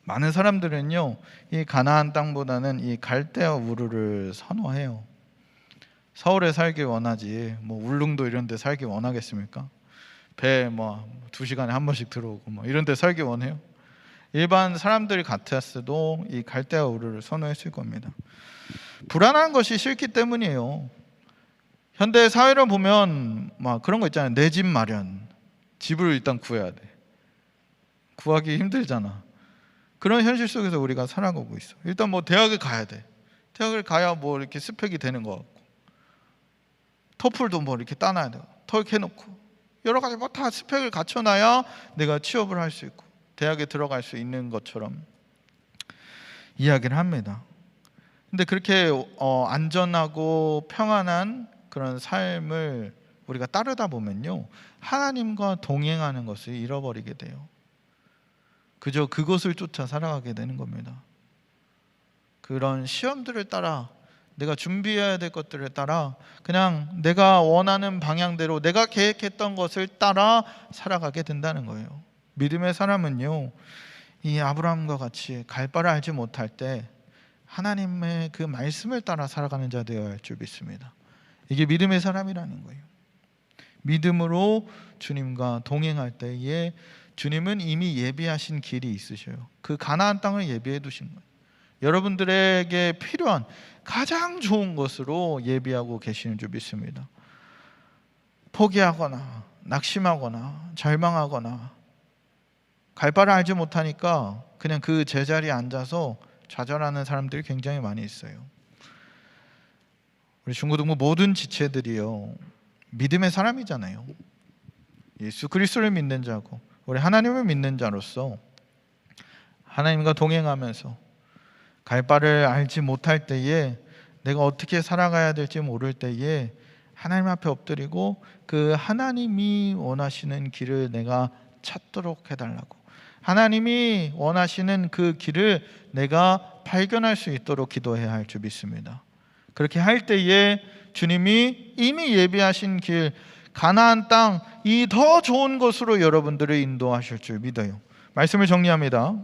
많은 사람들은요, 이 가나안 땅보다는 이 갈대아 우르를 선호해요. 서울에 살기 원하지 뭐 울릉도 이런 데 살기 원하겠습니까? 배 뭐 2시간에 한 번씩 들어오고 뭐 이런 데 살기 원해요? 일반 사람들이 같았어도 이 갈대아 우르를 선호했을 겁니다. 불안한 것이 싫기 때문이에요. 현대 사회를 보면 막 그런 거 있잖아요. 내 집 마련. 집을 일단 구해야 돼. 구하기 힘들잖아. 그런 현실 속에서 우리가 살아가고 있어. 일단 뭐 대학을 가야 돼. 대학을 가야 뭐 이렇게 스펙이 되는 것 같고, 토플도 뭐 이렇게 따놔야 돼. 토익 해놓고 여러 가지 뭐 다 스펙을 갖춰놔야 내가 취업을 할 수 있고 대학에 들어갈 수 있는 것처럼 이야기를 합니다. 근데 그렇게 안전하고 평안한 그런 삶을 우리가 따르다 보면요, 하나님과 동행하는 것을 잃어버리게 돼요. 그저 그것을 쫓아 살아가게 되는 겁니다. 그런 시험들을 따라, 내가 준비해야 될 것들을 따라, 그냥 내가 원하는 방향대로 내가 계획했던 것을 따라 살아가게 된다는 거예요. 믿음의 사람은요, 이 아브라함과 같이 갈 바를 알지 못할 때 하나님의 그 말씀을 따라 살아가는 자 되어야 할 줄 믿습니다. 이게 믿음의 사람이라는 거예요. 믿음으로 주님과 동행할 때에 주님은 이미 예비하신 길이 있으셔요. 그 가나안 땅을 예비해 두신 거예요. 여러분들에게 필요한 가장 좋은 것으로 예비하고 계시는 줄 믿습니다. 포기하거나 낙심하거나 절망하거나 갈 바를 알지 못하니까 그냥 그 제자리에 앉아서 좌절하는 사람들이 굉장히 많이 있어요. 우리 중고등부 모든 지체들이요, 믿음의 사람이잖아요. 예수 그리스도를 믿는 자고 우리 하나님을 믿는 자로서 하나님과 동행하면서 갈 바를 알지 못할 때에, 내가 어떻게 살아가야 될지 모를 때에 하나님 앞에 엎드리고 그 하나님이 원하시는 길을 내가 찾도록 해달라고, 하나님이 원하시는 그 길을 내가 발견할 수 있도록 기도해야 할 줄 믿습니다. 그렇게 할 때에 주님이 이미 예비하신 길, 가나안 땅, 이 더 좋은 것으로 여러분들을 인도하실 줄 믿어요. 말씀을 정리합니다.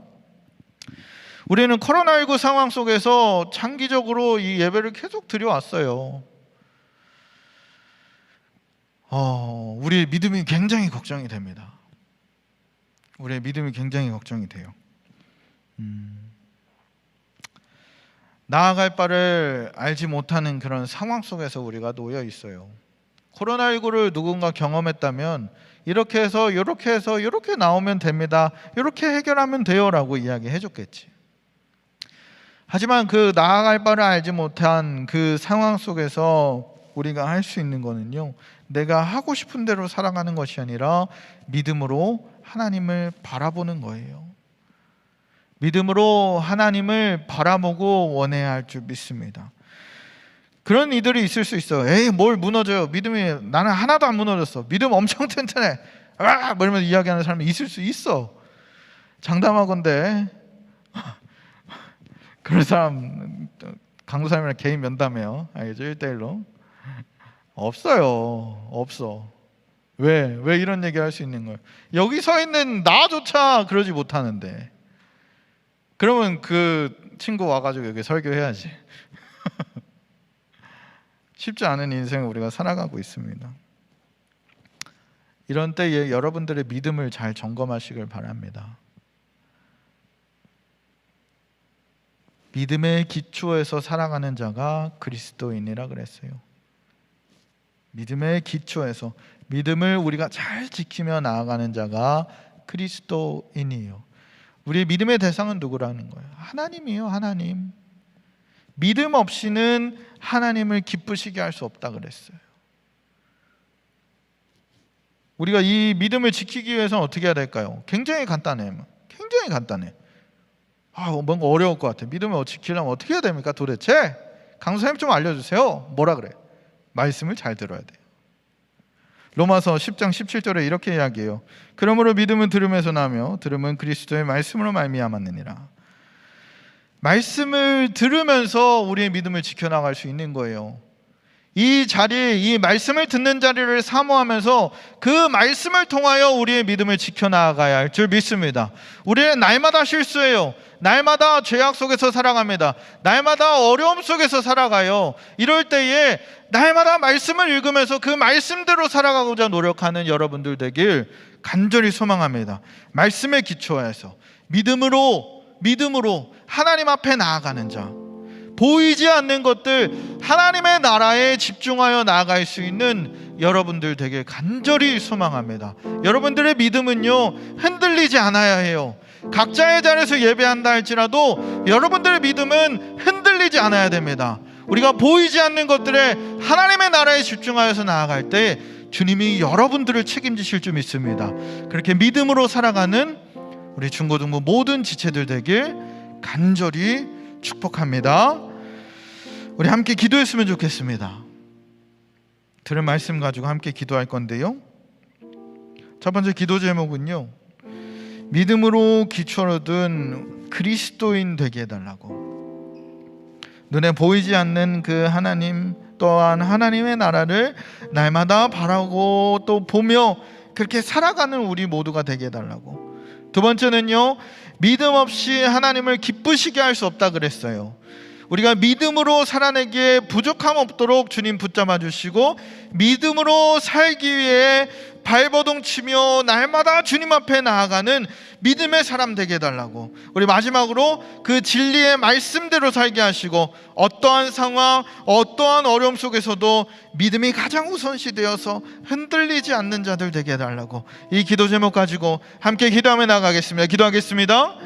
우리는 코로나19 상황 속에서 장기적으로 이 예배를 계속 드려왔어요. 우리의 믿음이 굉장히 걱정이 됩니다. 우리의 믿음이 굉장히 걱정이 돼요. 나아갈 바를 알지 못하는 그런 상황 속에서 우리가 놓여 있어요. 코로나19를 누군가 경험했다면 이렇게 해서 이렇게 해서 이렇게 나오면 됩니다, 이렇게 해결하면 돼요 라고 이야기해 줬겠지. 하지만 그 나아갈 바를 알지 못한 그 상황 속에서 우리가 할 수 있는 거는요, 내가 하고 싶은 대로 살아가는 것이 아니라 믿음으로 하나님을 바라보는 거예요. 믿음으로 하나님을 바라보고 원해야 할 줄 믿습니다. 그런 이들이 있을 수 있어. 에이, 뭘 무너져요, 믿음이 나는 하나도 안 무너졌어, 믿음 엄청 튼튼해, 뭐 이러면서 이야기하는 사람이 있을 수 있어. 장담하건대 그런 사람 강도사님이랑 개인 면담해요. 알겠죠? 1대1로 없어요. 없어. 왜 이런 얘기 할 수 있는 거예요? 여기 서 있는 나조차 그러지 못하는데. 그러면 그 친구 와가지고 여기 설교해야지. 쉽지 않은 인생을 우리가 살아가고 있습니다. 이런 때에 여러분들의 믿음을 잘 점검하시길 바랍니다. 믿음의 기초에서 살아가는 자가 그리스도인이라 그랬어요. 믿음의 기초에서, 믿음을 우리가 잘 지키며 나아가는 자가 그리스도인이에요. 우리의 믿음의 대상은 누구라는 거예요? 하나님이에요. 하나님. 믿음 없이는 하나님을 기쁘시게 할 수 없다 그랬어요. 우리가 이 믿음을 지키기 위해서는 어떻게 해야 될까요? 굉장히 간단해요. 굉장히 간단해. 뭔가 어려울 것 같아. 믿음을 지키려면 어떻게 해야 됩니까 도대체? 강사님 좀 알려주세요. 뭐라 그래? 말씀을 잘 들어야 돼요. 로마서 10장 17절에 이렇게 이야기해요. 그러므로 믿음은 들음에서 나며 들음은 그리스도의 말씀으로 말미암았느니라. 말씀을 들으면서 우리의 믿음을 지켜나갈 수 있는 거예요. 이 자리에, 이 말씀을 듣는 자리를 사모하면서 그 말씀을 통하여 우리의 믿음을 지켜나가야 할 줄 믿습니다. 우리는 날마다 실수해요. 날마다 죄악 속에서 살아갑니다. 날마다 어려움 속에서 살아가요. 이럴 때에 날마다 말씀을 읽으면서 그 말씀대로 살아가고자 노력하는 여러분들 되길 간절히 소망합니다. 말씀에 기초해서 믿음으로 하나님 앞에 나아가는 자, 보이지 않는 것들, 하나님의 나라에 집중하여 나아갈 수 있는 여러분들 되길 간절히 소망합니다. 여러분들의 믿음은요, 흔들리지 않아야 해요. 각자의 자리에서 예배한다 할지라도 여러분들의 믿음은 흔들리지 않아야 됩니다. 우리가 보이지 않는 것들에 하나님의 나라에 집중하여서 나아갈 때 주님이 여러분들을 책임지실 줄 믿습니다. 그렇게 믿음으로 살아가는 우리 중고등부 모든 지체들 되길 간절히 축복합니다. 우리 함께 기도했으면 좋겠습니다. 들은 말씀 가지고 함께 기도할 건데요, 첫 번째 기도 제목은요, 믿음으로 기초로 든 그리스도인 되게 해달라고. 눈에 보이지 않는 그 하나님, 또한 하나님의 나라를 날마다 바라고 또 보며 그렇게 살아가는 우리 모두가 되게 해달라고. 두 번째는요, 믿음 없이 하나님을 기쁘시게 할 수 없다 그랬어요. 우리가 믿음으로 살아내기에 부족함 없도록 주님 붙잡아 주시고 믿음으로 살기 위해 발버둥치며 날마다 주님 앞에 나아가는 믿음의 사람 되게 해달라고, 우리 마지막으로 그 진리의 말씀대로 살게 하시고 어떠한 상황, 어떠한 어려움 속에서도 믿음이 가장 우선시 되어서 흔들리지 않는 자들 되게 해달라고, 이 기도 제목 가지고 함께 기도하며 나가겠습니다. 기도하겠습니다.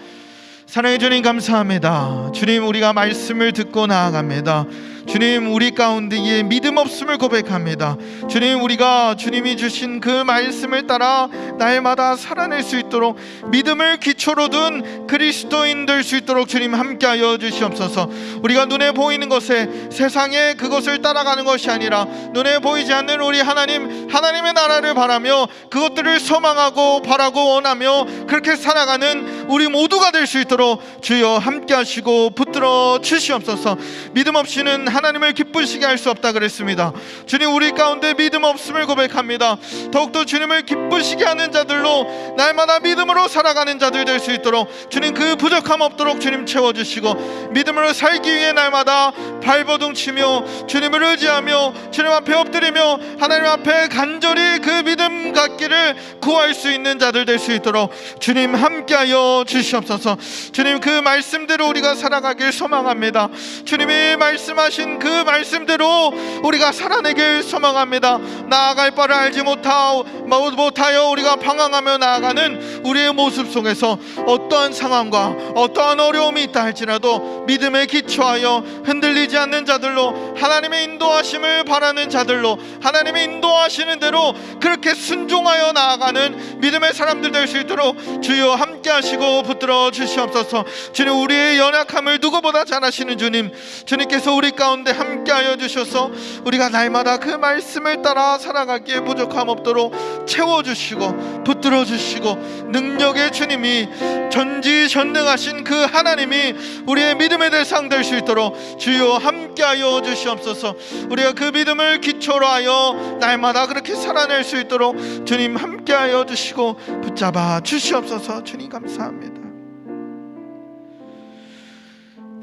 사랑해 주님, 감사합니다. 주님, 우리가 말씀을 듣고 나아갑니다. 주님, 우리 가운데에 믿음 없음을 고백합니다. 주님, 우리가 주님이 주신 그 말씀을 따라 날마다 살아낼 수 있도록 믿음을 기초로 둔 그리스도인 될 수 있도록 주님 함께하여 주시옵소서. 우리가 눈에 보이는 것에 세상에 그것을 따라가는 것이 아니라 눈에 보이지 않는 우리 하나님의 나라를 바라며 그것들을 소망하고 바라고 원하며 그렇게 살아가는 우리 모두가 될 수 있도록 주여 함께하시고 붙들어 주시옵소서. 믿음 없이는 하나님을 기쁘시게 할 수 없다 그랬습니다. 주님, 우리 가운데 믿음 없음을 고백합니다. 더욱더 주님을 기쁘시게 하는 자들로 날마다 믿음으로 살아가는 자들 될 수 있도록 주님 그 부족함 없도록 주님 채워주시고 믿음으로 살기 위해 날마다 발버둥치며 주님을 의지하며 주님 앞에 엎드리며 하나님 앞에 간절히 그 믿음 갖기를 구할 수 있는 자들 될 수 있도록 주님 함께하여 주시옵소서. 주님, 그 말씀대로 우리가 살아가길 소망합니다. 주님이 말씀하신 그 말씀대로 우리가 살아내길 소망합니다. 나아갈 바를 알지 못하여 우리가 방황하며 나아가는 우리의 모습 속에서 어떠한 상황과 어떠한 어려움이 있다 할지라도 믿음에 기초하여 흔들리지 않는 자들로, 하나님의 인도하심을 바라는 자들로, 하나님의 인도하시는 대로 그렇게 순종하여 나아가는 믿음의 사람들 될 수 있도록 주여 함께 하시고 붙들어 주시옵소서. 주님, 우리의 연약함을 누구보다 잘 아시는 주님, 주님께서 우리 가운데 함께하여 주셔서 우리가 날마다 그 말씀을 따라 살아가기에 부족함 없도록 채워주시고 붙들어 주시고 능력의 주님이 전지전능하신 그 하나님이 우리의 믿음의 대상 될 수 있도록 주여 함께하여 주시옵소서. 우리가 그 믿음을 기초로 하여 날마다 그렇게 살아낼 수 있도록 주님 함께하여 주시고 붙잡아 주시옵소서. 주님 감사합니다.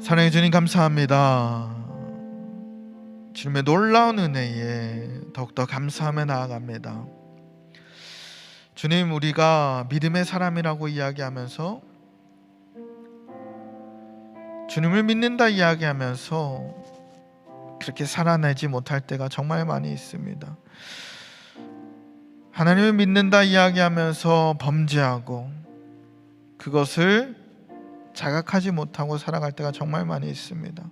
사랑해 주님 감사합니다. 주님의 놀라운 은혜에 더욱더 감사하며 나아갑니다. 주님, 우리가 믿음의 사람이라고 이야기하면서 주님을 믿는다 이야기하면서 그렇게 살아내지 못할 때가 정말 많이 있습니다. 하나님을 믿는다 이야기하면서 범죄하고 그것을 자각하지 못하고 살아갈 때가 정말 많이 있습니다.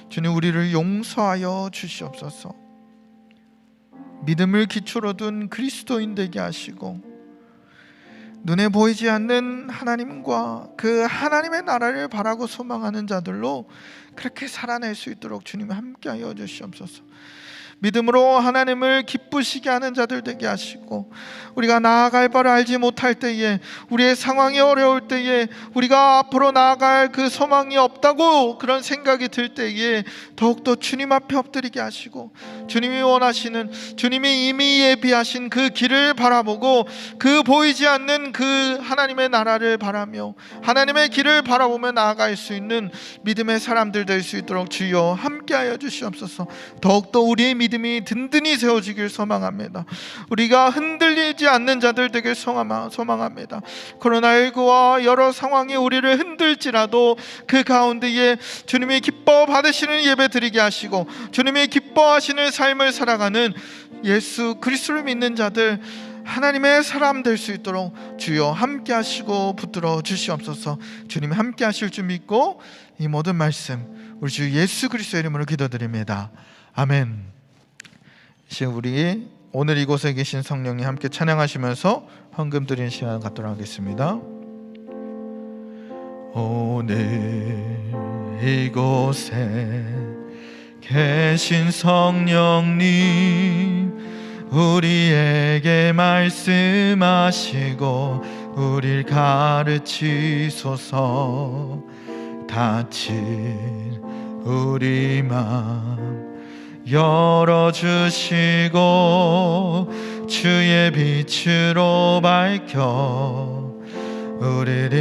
주님, 우리를 용서하여 주시옵소서. 믿음을 기초로 둔 그리스도인 되게 하시고 눈에 보이지 않는 하나님과 그 하나님의 나라를 바라고 소망하는 자들로 그렇게 살아낼 수 있도록 주님 함께하여 주시옵소서. 믿음으로 하나님을 기쁘시게 하는 자들 되게 하시고 우리가 나아갈 바를 알지 못할 때에, 우리의 상황이 어려울 때에, 우리가 앞으로 나아갈 그 소망이 없다고 그런 생각이 들 때에 더욱더 주님 앞에 엎드리게 하시고 주님이 원하시는, 주님이 이미 예비하신 그 길을 바라보고 그 보이지 않는 그 하나님의 나라를 바라며 하나님의 길을 바라보며 나아갈 수 있는 믿음의 사람들 될 수 있도록 주여 함께하여 주시옵소서. 더욱더 우리의 믿음이 든든히 세워지길 소망합니다. 우리가 흔들리지 않는 자들 되길 소망합니다. 코로나19와 여러 상황이 우리를 흔들지라도 그 가운데에 주님이 기뻐 받으시는 예배 드리게 하시고 주님이 기뻐하시는 삶을 살아가는 예수 그리스도를 믿는 자들, 하나님의 사람 될 수 있도록 주여 함께 하시고 붙들어 주시옵소서. 주님 함께 하실 줄 믿고 이 모든 말씀 우리 주 예수 그리스도의 이름으로 기도드립니다. 아멘. 지금 우리 오늘 이곳에 계신 성령님 함께 찬양하시면서 헌금 드리는 시간을 갖도록 하겠습니다. 오늘 이곳에 계신 성령님, 우리에게 말씀하시고 우리를 가르치소서. 닫힌 우리 마음 열어주시고 주의 빛으로 밝혀 우리를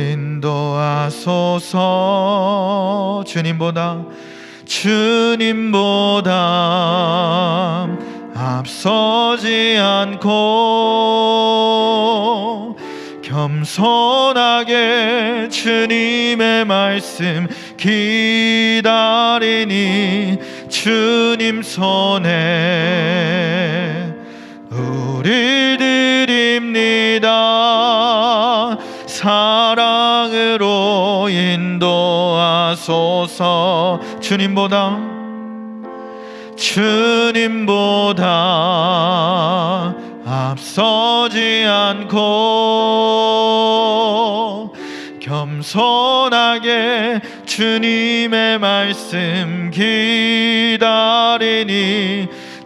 인도하소서. 주님보다 주님보다 앞서지 않고 겸손하게 주님의 말씀 기다리니 주님 손에 우리 드립니다. 사랑으로 인도하소서. 주님보다 앞서지 않고 겸손하게 주님의 말씀 기다리니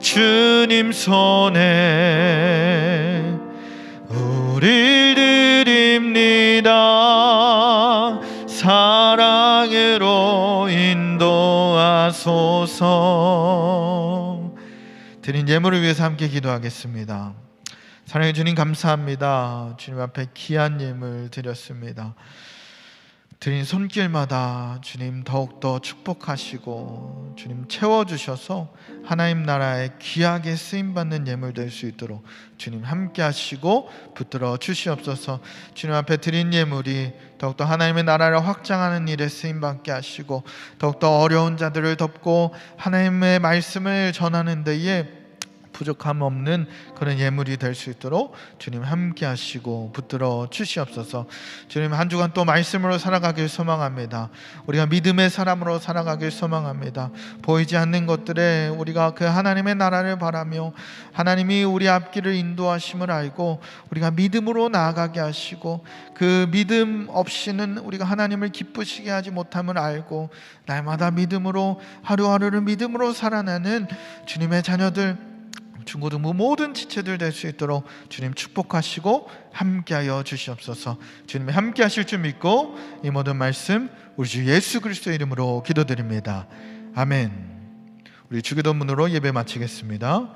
주님 손에 우리 드립니다. 사랑으로 인도하소서. 드린 예물을 위해서 함께 기도하겠습니다. 사랑해 주님 감사합니다. 주님 앞에 귀한 예물 드렸습니다. 드린 손길마다 주님 더욱더 축복하시고 주님 채워주셔서 하나님 나라에 귀하게 쓰임받는 예물 될 수 있도록 주님 함께 하시고 붙들어 주시옵소서. 주님 앞에 드린 예물이 더욱더 하나님의 나라를 확장하는 일에 쓰임받게 하시고 더욱더 어려운 자들을 돕고 하나님의 말씀을 전하는 데에 부족함 없는 그런 예물이 될 수 있도록 주님 함께 하시고 붙들어 주시옵소서. 주님 한 주간 또 말씀으로 살아가길 소망합니다. 우리가 믿음의 사람으로 살아가길 소망합니다. 보이지 않는 것들에 우리가 그 하나님의 나라를 바라며 하나님이 우리 앞길을 인도하심을 알고 우리가 믿음으로 나아가게 하시고 그 믿음 없이는 우리가 하나님을 기쁘시게 하지 못함을 알고 날마다 믿음으로 하루하루를 믿음으로 살아나는 주님의 자녀들 중고등부 모든 지체들 될 수 있도록 주님 축복하시고 함께하여 주시옵소서. 주님이 함께하실 줄 믿고 이 모든 말씀 우리 주 예수 그리스도의 이름으로 기도드립니다. 아멘. 우리 주기도문으로 예배 마치겠습니다.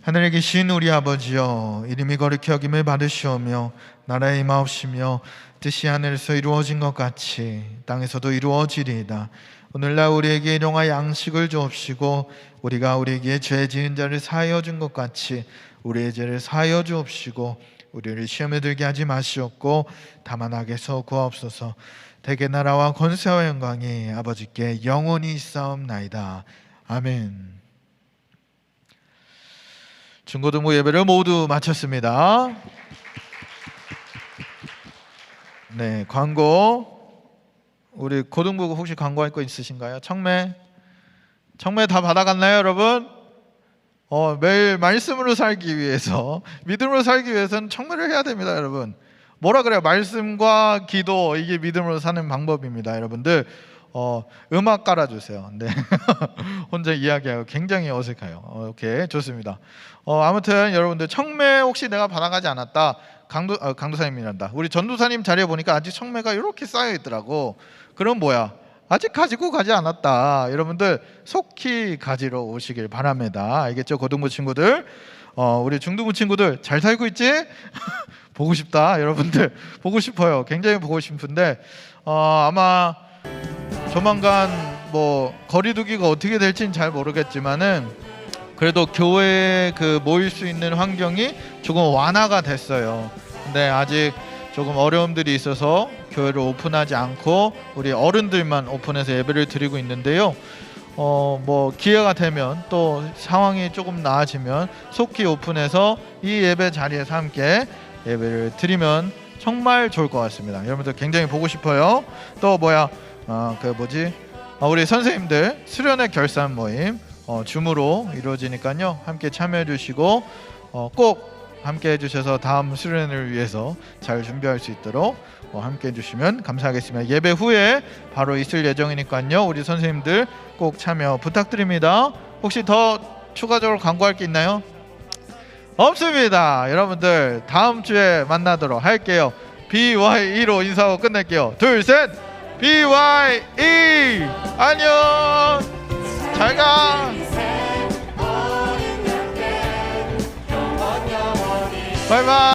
하늘에 계신 우리 아버지여, 이름이 거룩히 여김을 받으시오며 나라의 임하옵시며 뜻이 하늘에서 이루어진 것 같이 땅에서도 이루어지리이다. 오늘날 우리에게 일용할 양식을 주옵시고 우리가 우리에게 죄 지은 자를 사하여 준 것 같이 우리의 죄를 사하여 주옵시고 우리를 시험에 들게 하지 마시옵고 다만 악에서 구하옵소서. 대개 나라와 권세와 영광이 아버지께 영원히 있사옵나이다. 아멘. 중고등부 예배를 모두 마쳤습니다. 네, 광고. 우리 고등부 혹시 광고할 거 있으신가요? 청매 다 받아갔나요, 여러분? 매일 말씀으로 살기 위해서, 믿음으로 살기 위해서는 청매를 해야 됩니다, 여러분. 뭐라 그래요? 말씀과 기도, 이게 믿음으로 사는 방법입니다, 여러분들. 음악 깔아주세요. 네. 혼자 이야기하고 굉장히 어색해요. 오케이, 좋습니다. 아무튼 여러분들 청매 혹시 내가 받아가지 않았다, 강도사님이란다. 우리 전도사님 자리에 보니까 아직 청매가 이렇게 쌓여 있더라고. 그럼 뭐야? 아직 가지고 가지 않았다. 여러분들 속히 가지러 오시길 바랍니다. 알겠죠? 고등부 친구들, 우리 중등부 친구들 잘 살고 있지? 보고 싶다. 여러분들 보고 싶어요. 굉장히 보고 싶은데 아마 조만간 뭐 거리두기가 어떻게 될지는 잘 모르겠지만은 그래도 교회에 그 모일 수 있는 환경이 조금 완화가 됐어요. 근데 아직 조금 어려움들이 있어서 교회를 오픈하지 않고 우리 어른들만 오픈해서 예배를 드리고 있는데요. 뭐 기회가 되면 또 상황이 조금 나아지면 속히 오픈해서 이 예배 자리에서 함께 예배를 드리면 정말 좋을 것 같습니다. 여러분들 굉장히 보고 싶어요. 또 우리 선생님들 수련회 결산 모임 줌으로 이루어지니까요. 함께 참여해 주시고 꼭 함께 해주셔서 다음 수련회를 위해서 잘 준비할 수 있도록 함께 해주시면 감사하겠습니다. 예배 후에 바로 있을 예정이니까요. 우리 선생님들 꼭 참여 부탁드립니다. 혹시 더 추가적으로 광고할 게 있나요? 없습니다. 여러분들 다음 주에 만나도록 할게요. BYE로 인사하고 끝낼게요. 둘, 셋! BYE! 안녕! 잘 가! 바이바이.